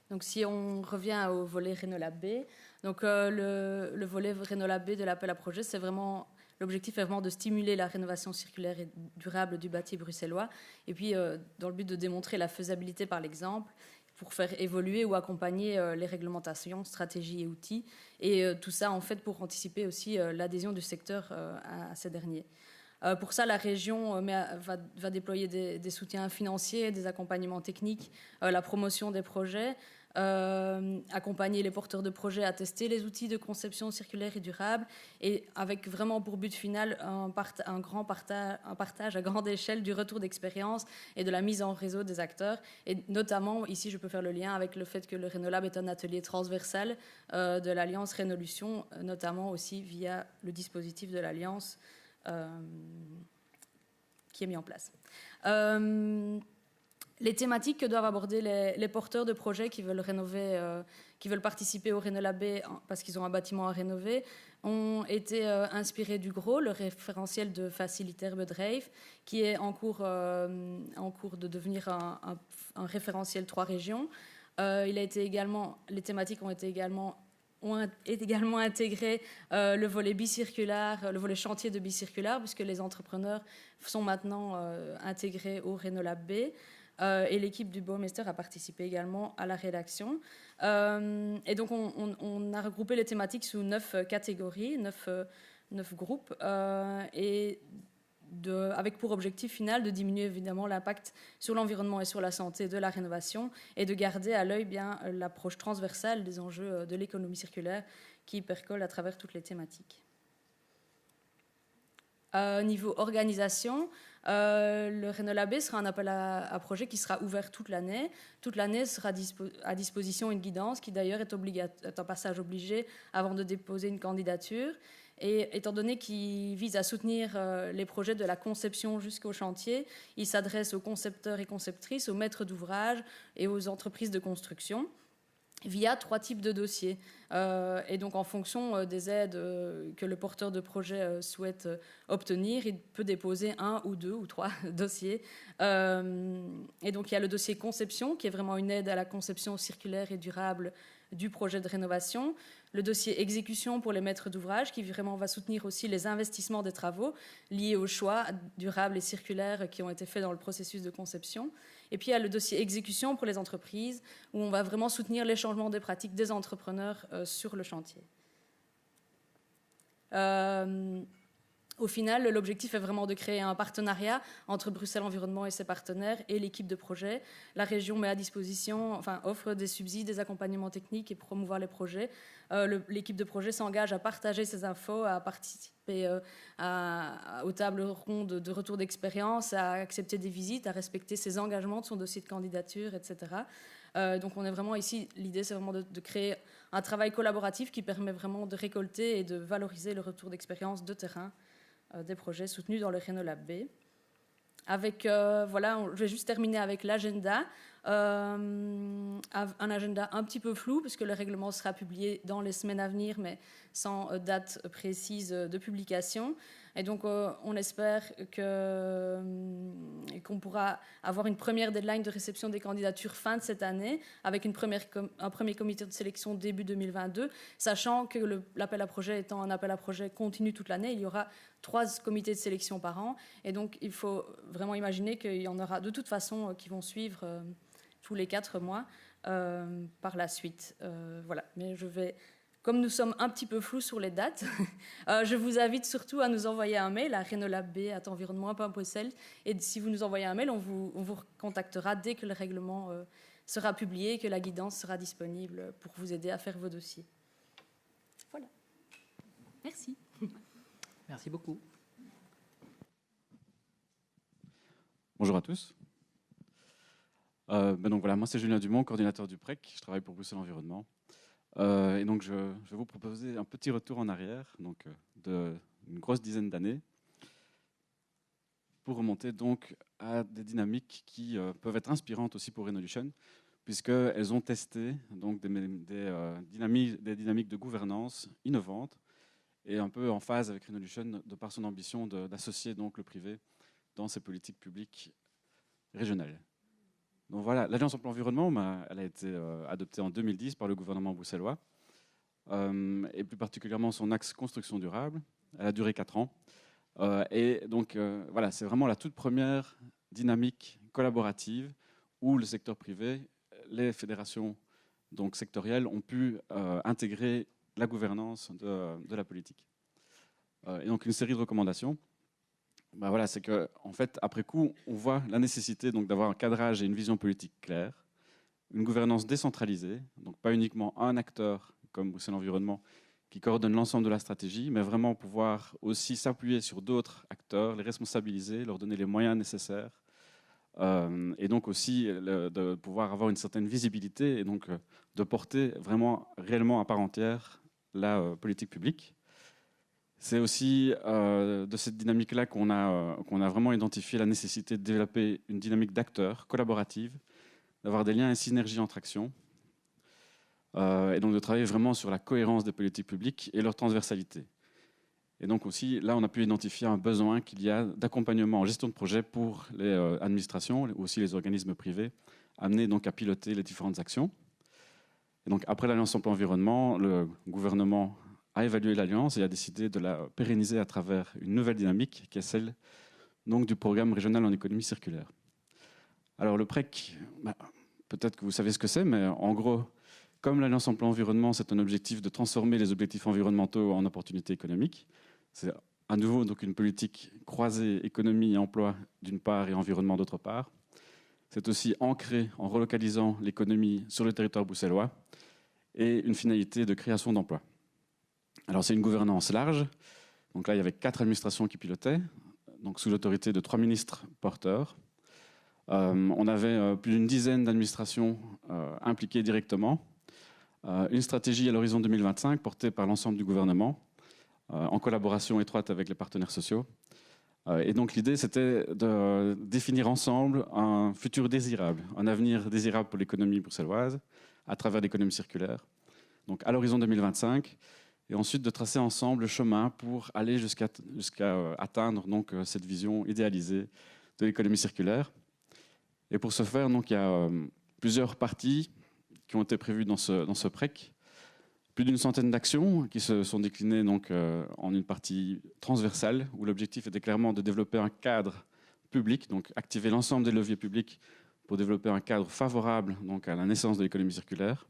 Donc si on revient au volet Renolab B, donc le volet Renolab B de l'appel à projet, c'est vraiment... L'objectif est vraiment de stimuler la rénovation circulaire et durable du bâti bruxellois, et puis dans le but de démontrer la faisabilité par l'exemple, pour faire évoluer ou accompagner les réglementations, stratégies et outils, et tout ça en fait pour anticiper aussi l'adhésion du secteur à ces derniers. Pour ça, la région va déployer des soutiens financiers, des accompagnements techniques, la promotion des projets, accompagner les porteurs de projets à tester les outils de conception circulaire et durable, et avec vraiment pour but final un partage à grande échelle du retour d'expérience et de la mise en réseau des acteurs. Et notamment, ici, je peux faire le lien avec le fait que le Renolab est un atelier transversal de l'Alliance Rénolution, notamment aussi via le dispositif de l'Alliance qui est mis en place. Les thématiques que doivent aborder les porteurs de projets qui veulent rénover, qui veulent participer au Renolab B parce qu'ils ont un bâtiment à rénover, ont été inspirés du GRO, le référentiel de facilitaire bedrijf, qui est en cours de devenir un référentiel 3 régions. Les thématiques ont également intégré le volet bicirculaire, le volet chantier de bicirculaire, puisque les entrepreneurs sont maintenant intégrés au Renolab B. Et l'équipe du Bouwmeester a participé également à la rédaction. Et donc, on a regroupé les thématiques sous 9 catégories, 9 groupes, avec pour objectif final de diminuer évidemment l'impact sur l'environnement et sur la santé de la rénovation et de garder à l'œil bien l'approche transversale des enjeux de l'économie circulaire qui percole à travers toutes les thématiques. Niveau organisation, Le Rénolab sera un appel à projet qui sera ouvert toute l'année. Toute l'année sera à disposition une guidance qui d'ailleurs est un passage obligé avant de déposer une candidature. Et étant donné qu'il vise à soutenir les projets de la conception jusqu'au chantier, il s'adresse aux concepteurs et conceptrices, aux maîtres d'ouvrage et aux entreprises de construction via 3 types de dossiers. Et donc, en fonction des aides que le porteur de projet souhaite obtenir, il peut déposer 1 ou 2 ou 3 dossiers. Et donc, il y a le dossier conception, qui est vraiment une aide à la conception circulaire et durable du projet de rénovation. Le dossier exécution pour les maîtres d'ouvrage, qui vraiment va soutenir aussi les investissements des travaux liés aux choix durables et circulaires qui ont été faits dans le processus de conception. Et puis, il y a le dossier exécution pour les entreprises, où on va vraiment soutenir les changements des pratiques des entrepreneurs sur le chantier. Au final, l'objectif est vraiment de créer un partenariat entre Bruxelles Environnement et ses partenaires et l'équipe de projet. La région met à disposition, offre des subsides, des accompagnements techniques et promouvoir les projets. L'équipe de projet s'engage à partager ces infos, à participer aux tables rondes de retour d'expérience, à accepter des visites, à respecter ses engagements de son dossier de candidature, etc. Donc on est vraiment ici, l'idée c'est vraiment de créer un travail collaboratif qui permet vraiment de récolter et de valoriser le retour d'expérience de terrain des projets soutenus dans le Rénolab B. Je vais juste terminer avec l'agenda. Un agenda un petit peu flou, puisque le règlement sera publié dans les semaines à venir, mais sans date précise de publication. Et donc, on espère qu'on pourra avoir une première deadline de réception des candidatures fin de cette année, avec un premier comité de sélection début 2022, sachant que l'appel à projet étant un appel à projet continu toute l'année, il y aura 3 comités de sélection par an. Et donc, il faut vraiment imaginer qu'il y en aura de toute façon qui vont suivre tous les 4 mois par la suite. Voilà. Mais comme nous sommes un petit peu flous sur les dates, je vous invite surtout à nous envoyer un mail à renolab@environnement.bruxelles. Et si vous nous envoyez un mail, on vous contactera dès que le règlement sera publié et que la guidance sera disponible pour vous aider à faire vos dossiers. Voilà. Merci. Merci beaucoup. Bonjour à tous. Donc voilà, moi c'est Julien Dumont, coordinateur du PREC. Je travaille pour Bruxelles Environnement. Et donc je vais vous proposer un petit retour en arrière, donc d'une grosse dizaine d'années, pour remonter donc à des dynamiques qui peuvent être inspirantes aussi pour Renolution, puisqu'elles ont testé donc des dynamiques de gouvernance innovantes et un peu en phase avec Renolution de par son ambition d'associer donc le privé dans ses politiques publiques régionales. Donc voilà, l'Alliance en plan environnement, elle a été adoptée en 2010 par le gouvernement bruxellois, et plus particulièrement son axe construction durable. Elle a duré 4 ans. Et donc voilà, c'est vraiment la toute première dynamique collaborative où le secteur privé, les fédérations donc sectorielles ont pu intégrer la gouvernance de la politique. Et donc une série de recommandations. Voilà, c'est que, en fait, après coup, on voit la nécessité donc d'avoir un cadrage et une vision politique claire, une gouvernance décentralisée, donc pas uniquement un acteur comme Bruxelles Environnement qui coordonne l'ensemble de la stratégie, mais vraiment pouvoir aussi s'appuyer sur d'autres acteurs, les responsabiliser, leur donner les moyens nécessaires, et donc aussi de pouvoir avoir une certaine visibilité et donc de porter vraiment réellement à part entière la politique publique. C'est aussi de cette dynamique-là qu'on a vraiment identifié la nécessité de développer une dynamique d'acteurs collaborative, d'avoir des liens et synergies entre actions, et donc de travailler vraiment sur la cohérence des politiques publiques et leur transversalité. Et donc aussi, là, on a pu identifier un besoin qu'il y a d'accompagnement en gestion de projet pour les administrations, aussi les organismes privés, amenés donc à piloter les différentes actions. Et donc après l'Alliance en plan environnement, le gouvernement a évalué l'Alliance et a décidé de la pérenniser à travers une nouvelle dynamique qui est celle donc, du programme régional en économie circulaire. Alors le PREC, peut-être que vous savez ce que c'est, mais en gros, comme l'Alliance en plan environnement, c'est un objectif de transformer les objectifs environnementaux en opportunités économiques. C'est à nouveau donc, une politique croisée économie et emploi d'une part et environnement d'autre part. C'est aussi ancré en relocalisant l'économie sur le territoire bruxellois et une finalité de création d'emplois. Alors c'est une gouvernance large, donc là il y avait 4 administrations qui pilotaient, donc sous l'autorité de 3 ministres porteurs. On avait plus d'une dizaine d'administrations impliquées directement. Une stratégie à l'horizon 2025 portée par l'ensemble du gouvernement, en collaboration étroite avec les partenaires sociaux. Et donc l'idée, c'était de définir ensemble un futur désirable, un avenir désirable pour l'économie bruxelloise à travers l'économie circulaire, donc à l'horizon 2025, et ensuite de tracer ensemble le chemin pour aller jusqu'à atteindre donc, cette vision idéalisée de l'économie circulaire. Et pour ce faire, donc, il y a plusieurs parties qui ont été prévues dans ce PREC. Plus d'une centaine d'actions qui se sont déclinées donc, en une partie transversale, où l'objectif était clairement de développer un cadre public, donc activer l'ensemble des leviers publics pour développer un cadre favorable donc, à la naissance de l'économie circulaire.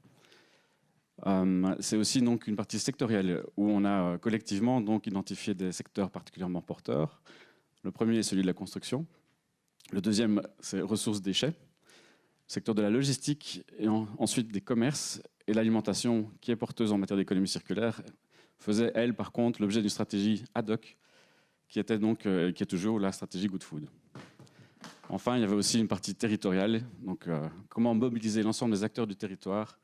C'est aussi donc, une partie sectorielle, où on a collectivement donc, identifié des secteurs particulièrement porteurs. Le premier est celui de la construction. Le deuxième, c'est ressources déchets. Le secteur de la logistique et ensuite des commerces. Et l'alimentation, qui est porteuse en matière d'économie circulaire, faisait, elle, par contre, l'objet d'une stratégie ad hoc, qui est toujours la stratégie Good Food. Enfin, il y avait aussi une partie territoriale, donc comment mobiliser l'ensemble des acteurs du territoire,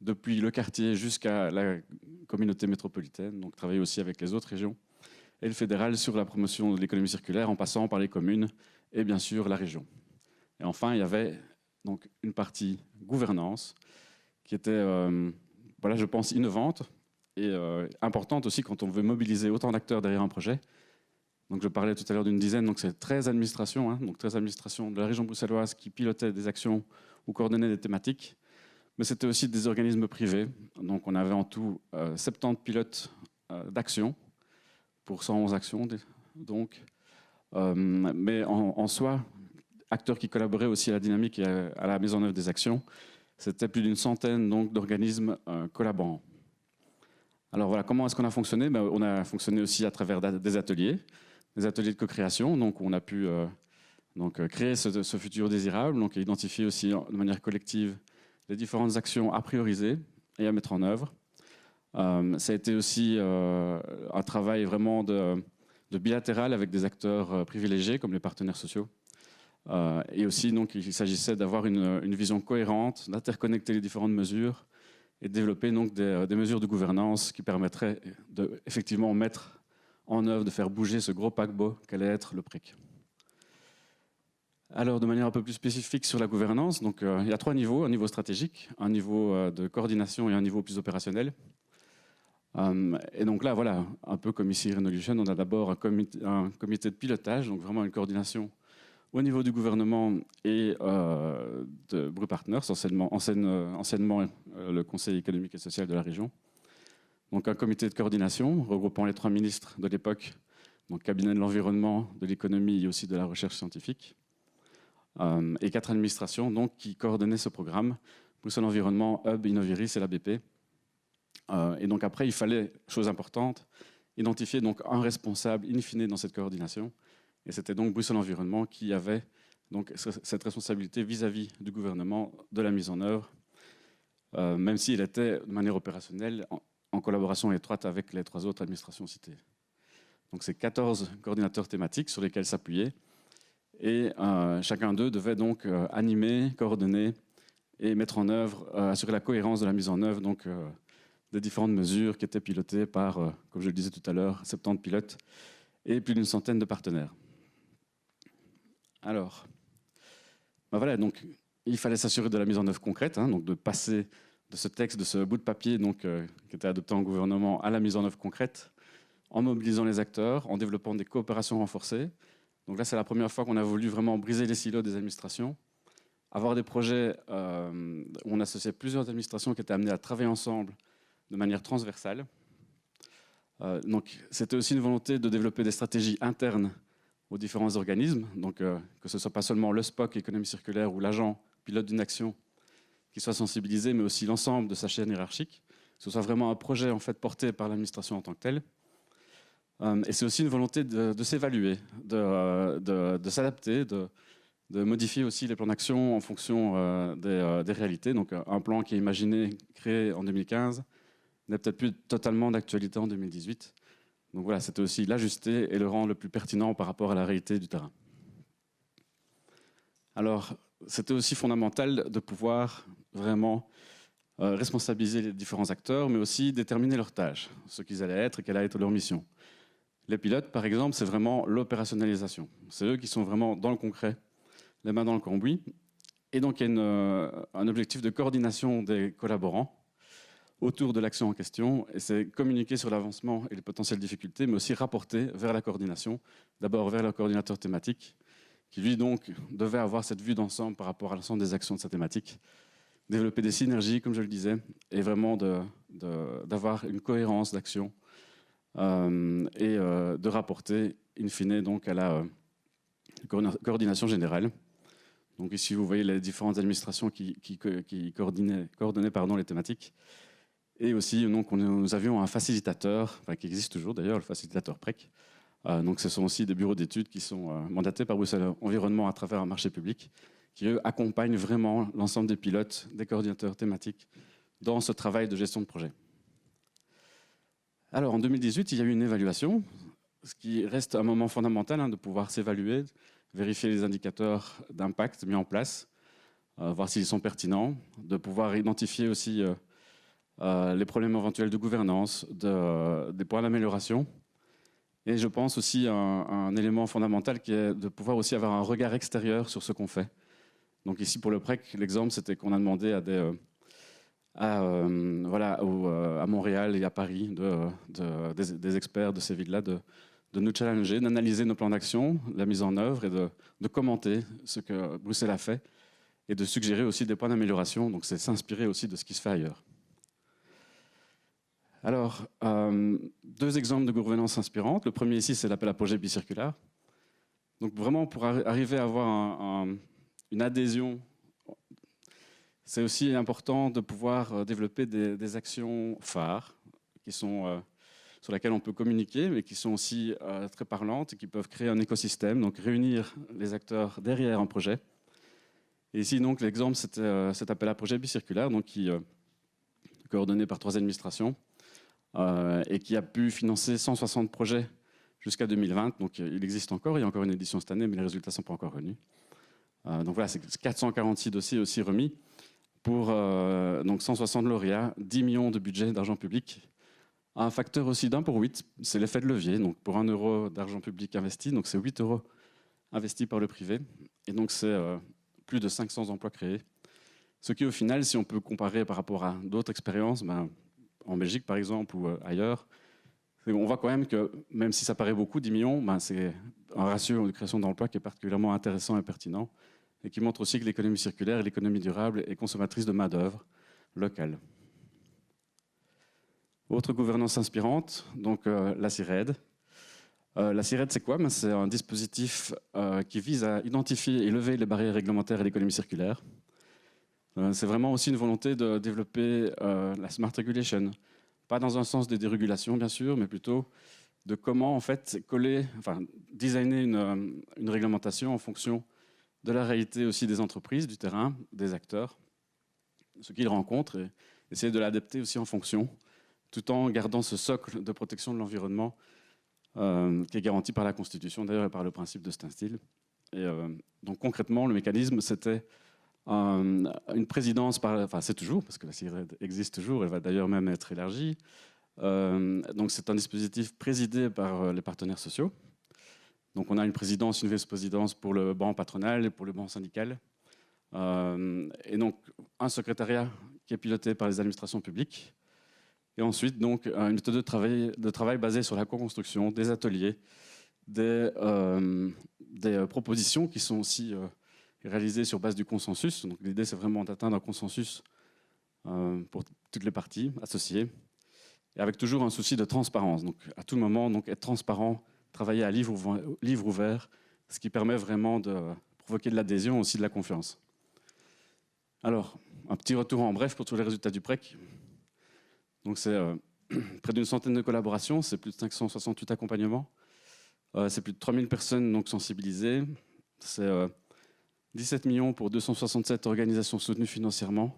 depuis le quartier jusqu'à la communauté métropolitaine, donc travailler aussi avec les autres régions, et le fédéral sur la promotion de l'économie circulaire, en passant par les communes et bien sûr la région. Et enfin, il y avait donc une partie gouvernance, qui était, voilà, je pense, innovante et importante aussi quand on veut mobiliser autant d'acteurs derrière un projet. Donc, je parlais tout à l'heure d'une dizaine, donc c'est 13 administrations, donc 13 administrations de la région bruxelloise qui pilotaient des actions ou coordonnaient des thématiques. Mais c'était aussi des organismes privés. Donc, on avait en tout 70 pilotes d'actions pour 111 actions. Donc, mais en soi, acteurs qui collaboraient aussi à la dynamique et à la mise en œuvre des actions. C'était plus d'une centaine d'organismes collaborants. Alors voilà, comment est-ce qu'on a fonctionné? On a fonctionné aussi à travers des ateliers de co-création. Donc on a pu créer ce futur désirable, donc identifier aussi de manière collective les différentes actions à prioriser et à mettre en œuvre. Ça a été aussi un travail vraiment de bilatéral avec des acteurs privilégiés comme les partenaires sociaux. Et aussi, donc, il s'agissait d'avoir une vision cohérente, d'interconnecter les différentes mesures et de développer donc, des mesures de gouvernance qui permettraient de effectivement mettre en œuvre, de faire bouger ce gros paquebot qu'allait être le PREC. Alors, de manière un peu plus spécifique sur la gouvernance, donc, il y a 3 niveaux, un niveau stratégique, un niveau de coordination et un niveau plus opérationnel. Et donc là, voilà, un peu comme ici Renolution, on a d'abord un comité de pilotage, donc vraiment une coordination au niveau du gouvernement et de Bru Partners, anciennement le Conseil économique et social de la région. Donc un comité de coordination regroupant les 3 ministres de l'époque, donc cabinet de l'environnement, de l'économie et aussi de la recherche scientifique, et 4 administrations donc, qui coordonnaient ce programme, Bruxelles Environnement, Hub, Innoviris et la BP. Et donc après, il fallait, chose importante, identifier donc un responsable in fine dans cette coordination. Et c'était donc Bruxelles Environnement qui avait donc cette responsabilité vis-à-vis du gouvernement de la mise en œuvre, même s'il était de manière opérationnelle en collaboration étroite avec les 3 autres administrations citées. Donc c'est 14 coordinateurs thématiques sur lesquels s'appuyer, et chacun d'eux devait donc animer, coordonner et mettre en œuvre, assurer la cohérence de la mise en œuvre donc, des différentes mesures qui étaient pilotées par, comme je le disais tout à l'heure, 70 pilotes et plus d'une centaine de partenaires. Alors, voilà, donc il fallait s'assurer de la mise en œuvre concrète, donc de passer de ce texte, de ce bout de papier donc, qui était adopté en gouvernement à la mise en œuvre concrète, en mobilisant les acteurs, en développant des coopérations renforcées. Donc là, c'est la première fois qu'on a voulu vraiment briser les silos des administrations, avoir des projets où on associait plusieurs administrations qui étaient amenées à travailler ensemble de manière transversale. Donc, c'était aussi une volonté de développer des stratégies internes aux différents organismes, donc que ce ne soit pas seulement le SPOC, économie circulaire, ou l'agent pilote d'une action qui soit sensibilisé, mais aussi l'ensemble de sa chaîne hiérarchique, que ce soit vraiment un projet en fait, porté par l'administration en tant que tel. Et c'est aussi une volonté de s'évaluer, de s'adapter, de modifier aussi les plans d'action en fonction des réalités. Donc un plan qui est imaginé, créé en 2015, n'est peut-être plus totalement d'actualité en 2018. Donc voilà, c'était aussi l'ajuster et le rendre le plus pertinent par rapport à la réalité du terrain. Alors, c'était aussi fondamental de pouvoir vraiment responsabiliser les différents acteurs, mais aussi déterminer leurs tâches, ce qu'ils allaient être et quelle allait être leur mission. Les pilotes, par exemple, c'est vraiment l'opérationnalisation. C'est eux qui sont vraiment dans le concret, les mains dans le cambouis. Et donc, il y a un objectif de coordination des collaborants autour de l'action en question. Et c'est communiquer sur l'avancement et les potentielles difficultés, mais aussi rapporter vers la coordination, d'abord vers le coordinateur thématique, qui lui donc devait avoir cette vue d'ensemble par rapport à l'ensemble des actions de sa thématique, développer des synergies, comme je le disais, et vraiment d'avoir une cohérence d'action et de rapporter, in fine, donc, à la coordination générale. Donc ici, vous voyez les différentes administrations qui coordonnaient les thématiques. Et aussi, donc, nous avions un facilitateur, enfin, qui existe toujours d'ailleurs, le facilitateur PREC. Donc ce sont aussi des bureaux d'études qui sont mandatés par Bruxelles Environnement à travers un marché public, qui eux accompagnent vraiment l'ensemble des pilotes, des coordinateurs thématiques dans ce travail de gestion de projet. Alors en 2018, il y a eu une évaluation, ce qui reste un moment fondamental de pouvoir s'évaluer, vérifier les indicateurs d'impact mis en place, voir s'ils sont pertinents, de pouvoir identifier aussi les problèmes éventuels de gouvernance, des points d'amélioration. Et je pense aussi un élément fondamental qui est de pouvoir aussi avoir un regard extérieur sur ce qu'on fait. Donc ici pour le PREC, l'exemple c'était qu'on a demandé à Montréal et à Paris des experts de ces villes-là de nous challenger, d'analyser nos plans d'action, la mise en œuvre et de commenter ce que Bruxelles a fait et de suggérer aussi des points d'amélioration. Donc c'est s'inspirer aussi de ce qui se fait ailleurs. Alors, 2 exemples de gouvernance inspirante. Le premier ici, c'est l'appel à projet bicirculaire. Donc vraiment, pour arriver à avoir une adhésion, c'est aussi important de pouvoir développer des actions phares qui sont, sur lesquelles on peut communiquer, mais qui sont aussi très parlantes et qui peuvent créer un écosystème, donc réunir les acteurs derrière un projet. Et ici, donc, l'exemple, c'était cet appel à projet bicirculaire, donc, qui est coordonné par 3 administrations et qui a pu financer 160 projets jusqu'à 2020. Donc, il existe encore, il y a encore une édition cette année, mais les résultats ne sont pas encore connus. Donc voilà, c'est 446 dossiers aussi remis pour donc 160 lauréats, 10 millions de budget d'argent public. Un facteur aussi d'1 pour 8, c'est l'effet de levier. Donc pour 1 euro d'argent public investi, donc c'est 8 euros investis par le privé. Et donc c'est plus de 500 emplois créés. Ce qui au final, si on peut comparer par rapport à d'autres expériences, en Belgique par exemple ou ailleurs, on voit quand même que même si ça paraît beaucoup, 10 millions, c'est un ratio de création d'emplois qui est particulièrement intéressant et pertinent et qui montre aussi que l'économie circulaire et l'économie durable est consommatrice de main-d'œuvre locale. Autre gouvernance inspirante, donc la CIRED. La CIRED, c'est quoi? C'est un dispositif qui vise à identifier et lever les barrières réglementaires à l'économie circulaire. C'est vraiment aussi une volonté de développer la smart regulation, pas dans un sens de dérégulation bien sûr, mais plutôt de comment en fait designer une réglementation en fonction de la réalité aussi des entreprises, du terrain, des acteurs, ce qu'ils rencontrent, et essayer de l'adapter aussi en fonction, tout en gardant ce socle de protection de l'environnement qui est garanti par la Constitution d'ailleurs et par le principe de standstill. Et donc concrètement, le mécanisme, c'était une présidence c'est toujours, parce que la CIRED existe toujours, elle va d'ailleurs même être élargie. Donc c'est un dispositif présidé par les partenaires sociaux. Donc on a une présidence, une vice-présidence pour le banc patronal et pour le banc syndical. Et donc un secrétariat qui est piloté par les administrations publiques. Et ensuite donc une méthode de travail basée sur la co-construction, des ateliers, des propositions qui sont aussi réalisées sur base du consensus. Donc l'idée c'est vraiment d'atteindre un consensus pour toutes les parties associées. Et avec toujours un souci de transparence. Donc à tout moment, donc, être transparent, travailler à livre ouvert, ce qui permet vraiment de provoquer de l'adhésion, aussi de la confiance. Alors, un petit retour en bref pour tous les résultats du PREC. Donc c'est près d'une centaine de collaborations, c'est plus de 568 accompagnements, c'est plus de 3000 personnes donc, sensibilisées, c'est 17 millions pour 267 organisations soutenues financièrement.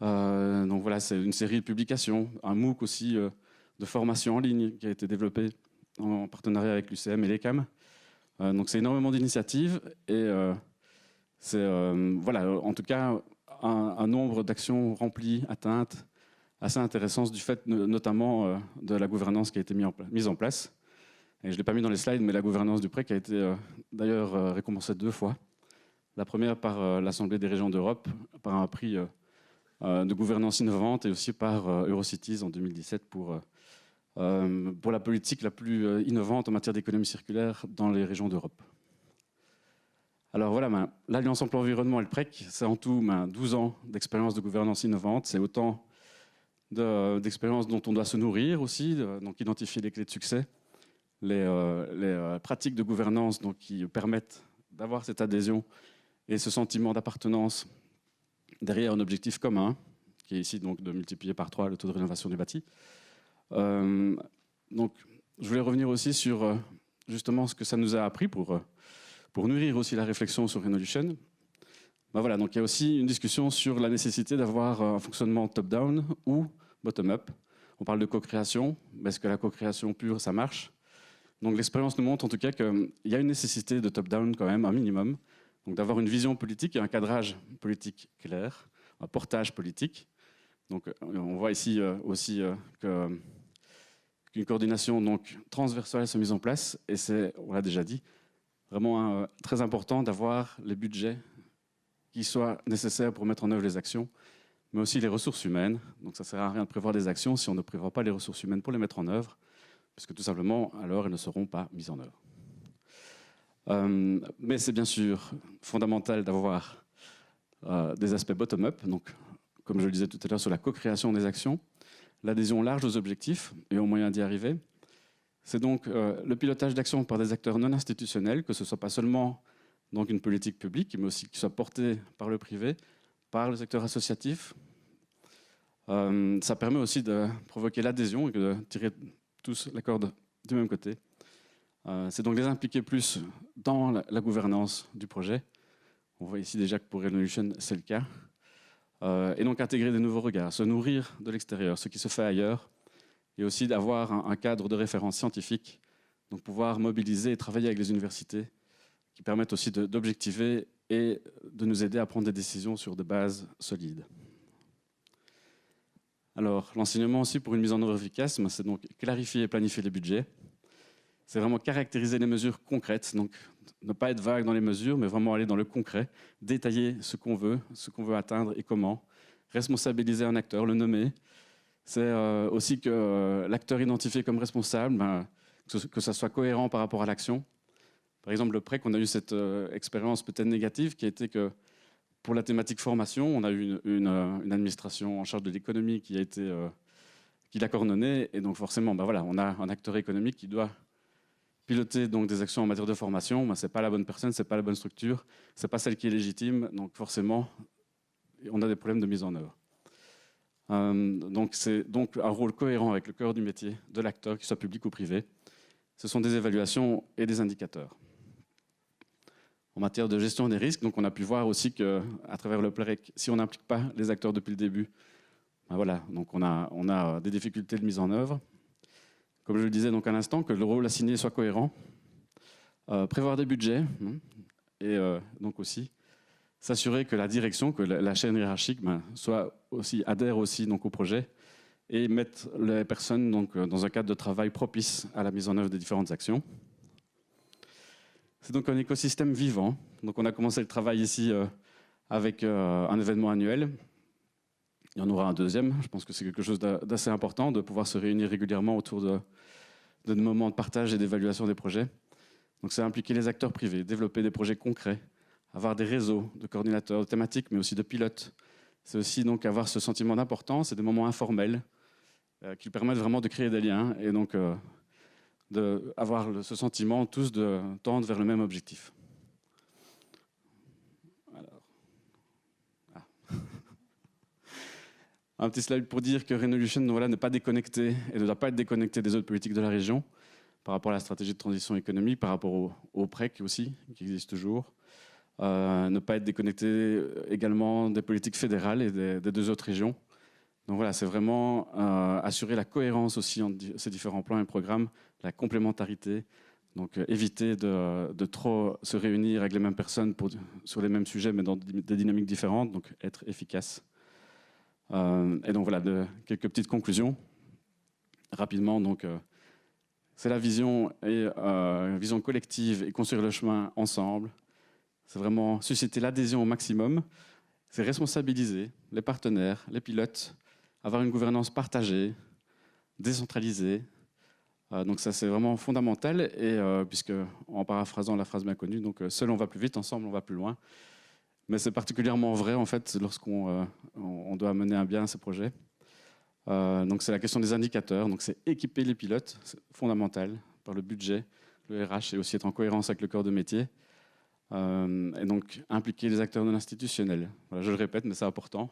Donc voilà, c'est une série de publications, un MOOC aussi de formation en ligne qui a été développé en partenariat avec l'UCM et l'ECAM. Donc c'est énormément d'initiatives et c'est voilà, en tout cas un nombre d'actions remplies, atteintes, assez intéressant du fait notamment de la gouvernance qui a été mise en place. Et je ne l'ai pas mis dans les slides, mais la gouvernance du PREC a été d'ailleurs récompensée 2 fois. La première par l'Assemblée des régions d'Europe, par un prix de gouvernance innovante, et aussi par Eurocities en 2017 pour la politique la plus innovante en matière d'économie circulaire dans les régions d'Europe. Alors voilà, l'Alliance Emploi-Environnement et le PREC, c'est en tout 12 ans d'expérience de gouvernance innovante. C'est autant d'expériences dont on doit se nourrir aussi, donc identifier les clés de succès, les pratiques de gouvernance donc, qui permettent d'avoir cette adhésion et ce sentiment d'appartenance derrière un objectif commun, qui est ici donc de multiplier par 3 le taux de rénovation du bâti. Donc, je voulais revenir aussi sur justement ce que ça nous a appris pour nourrir aussi la réflexion sur Renolution. Voilà, donc il y a aussi une discussion sur la nécessité d'avoir un fonctionnement top-down ou bottom-up. On parle de co-création, mais est-ce que la co-création pure, ça marche? Donc l'expérience nous montre en tout cas qu'il y a une nécessité de top-down quand même, un minimum, donc d'avoir une vision politique et un cadrage politique clair, un portage politique. Donc on voit ici aussi qu'une coordination donc, transversale se mise en place, et c'est, on l'a déjà dit, vraiment très important d'avoir les budgets qui soient nécessaires pour mettre en œuvre les actions, mais aussi les ressources humaines. Donc ça ne sert à rien de prévoir des actions si on ne prévoit pas les ressources humaines pour les mettre en œuvre, puisque tout simplement, alors, elles ne seront pas mises en œuvre. Mais c'est bien sûr fondamental d'avoir des aspects bottom-up, donc comme je le disais tout à l'heure sur la co-création des actions, l'adhésion large aux objectifs et aux moyens d'y arriver. C'est donc le pilotage d'actions par des acteurs non institutionnels, que ce ne soit pas seulement donc, une politique publique, mais aussi qui soit portée par le privé, par le secteur associatif. Ça permet aussi de provoquer l'adhésion et de tirer tous la corde du même côté. C'est donc les impliquer plus dans la gouvernance du projet. On voit ici déjà que pour Renolution, c'est le cas. Et donc intégrer des nouveaux regards, se nourrir de l'extérieur, ce qui se fait ailleurs, et aussi d'avoir un cadre de référence scientifique, donc pouvoir mobiliser et travailler avec les universités, qui permettent aussi d'objectiver et de nous aider à prendre des décisions sur des bases solides. Alors, l'enseignement aussi pour une mise en œuvre efficace, c'est donc clarifier et planifier les budgets. C'est vraiment caractériser les mesures concrètes, donc ne pas être vague dans les mesures, mais vraiment aller dans le concret, détailler ce qu'on veut atteindre et comment, responsabiliser un acteur, le nommer. C'est aussi que l'acteur identifié comme responsable, que ça soit cohérent par rapport à l'action. Par exemple, le PREC, on a eu cette expérience peut-être négative qui a été que pour la thématique formation, on a eu une administration en charge de l'économie qui l'a coordonnée, et donc forcément, voilà, on a un acteur économique qui doit piloter donc des actions en matière de formation. Ce n'est pas la bonne personne, ce n'est pas la bonne structure, ce n'est pas celle qui est légitime, donc forcément, on a des problèmes de mise en œuvre. Donc c'est donc un rôle cohérent avec le cœur du métier de l'acteur, qu'il soit public ou privé. Ce sont des évaluations et des indicateurs. En matière de gestion des risques, donc on a pu voir aussi qu'à travers le PREC, si on n'implique pas les acteurs depuis le début, voilà, donc on a des difficultés de mise en œuvre. Comme je le disais donc à l'instant, que le rôle assigné soit cohérent, prévoir des budgets, et donc aussi s'assurer que la direction, que la chaîne hiérarchique adhère aussi donc, au projet, et mettre les personnes donc, dans un cadre de travail propice à la mise en œuvre des différentes actions. C'est donc un écosystème vivant. Donc on a commencé le travail ici avec un événement annuel. Il y en aura un deuxième. Je pense que c'est quelque chose d'assez important de pouvoir se réunir régulièrement autour de moments de partage et d'évaluation des projets. Donc c'est impliquer les acteurs privés, développer des projets concrets, avoir des réseaux de coordinateurs de thématiques, mais aussi de pilotes. C'est aussi donc avoir ce sentiment d'importance et des moments informels qui permettent vraiment de créer des liens et donc d'avoir ce sentiment tous de tendre vers le même objectif. Un petit slide pour dire que Renolution n'est pas déconnecté et ne doit pas être déconnecté des autres politiques de la région par rapport à la stratégie de transition économique, par rapport au PREC aussi, qui existe toujours. Ne pas être déconnecté également des politiques fédérales et des deux autres régions. Donc voilà, c'est vraiment assurer la cohérence aussi entre ces différents plans et programmes, la complémentarité, donc éviter de trop se réunir avec les mêmes personnes sur les mêmes sujets, mais dans des dynamiques différentes, donc être efficace. Et donc voilà, quelques petites conclusions. Rapidement, donc, c'est la vision, vision collective et construire le chemin ensemble. C'est vraiment susciter l'adhésion au maximum. C'est responsabiliser les partenaires, les pilotes, avoir une gouvernance partagée, décentralisée. Donc ça, c'est vraiment fondamental. Et puisque, en paraphrasant la phrase bien connue, donc seul on va plus vite, ensemble on va plus loin. Mais c'est particulièrement vrai en fait lorsqu'on on doit mener à bien ces projets. Donc c'est la question des indicateurs. Donc c'est équiper les pilotes, c'est fondamental, par le budget, le RH, et aussi être en cohérence avec le corps de métier. Et donc impliquer les acteurs non institutionnels. Voilà, je le répète, mais c'est important.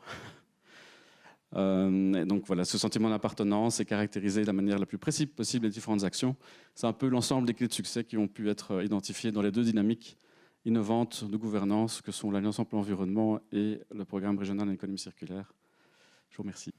Et donc voilà, ce sentiment d'appartenance est caractérisé de la manière la plus précise possible les différentes actions. C'est un peu l'ensemble des clés de succès qui ont pu être identifiées dans les deux dynamiques innovantes de gouvernance que sont l'Alliance Emploi Environnement et le programme régional d'économie circulaire. Je vous remercie.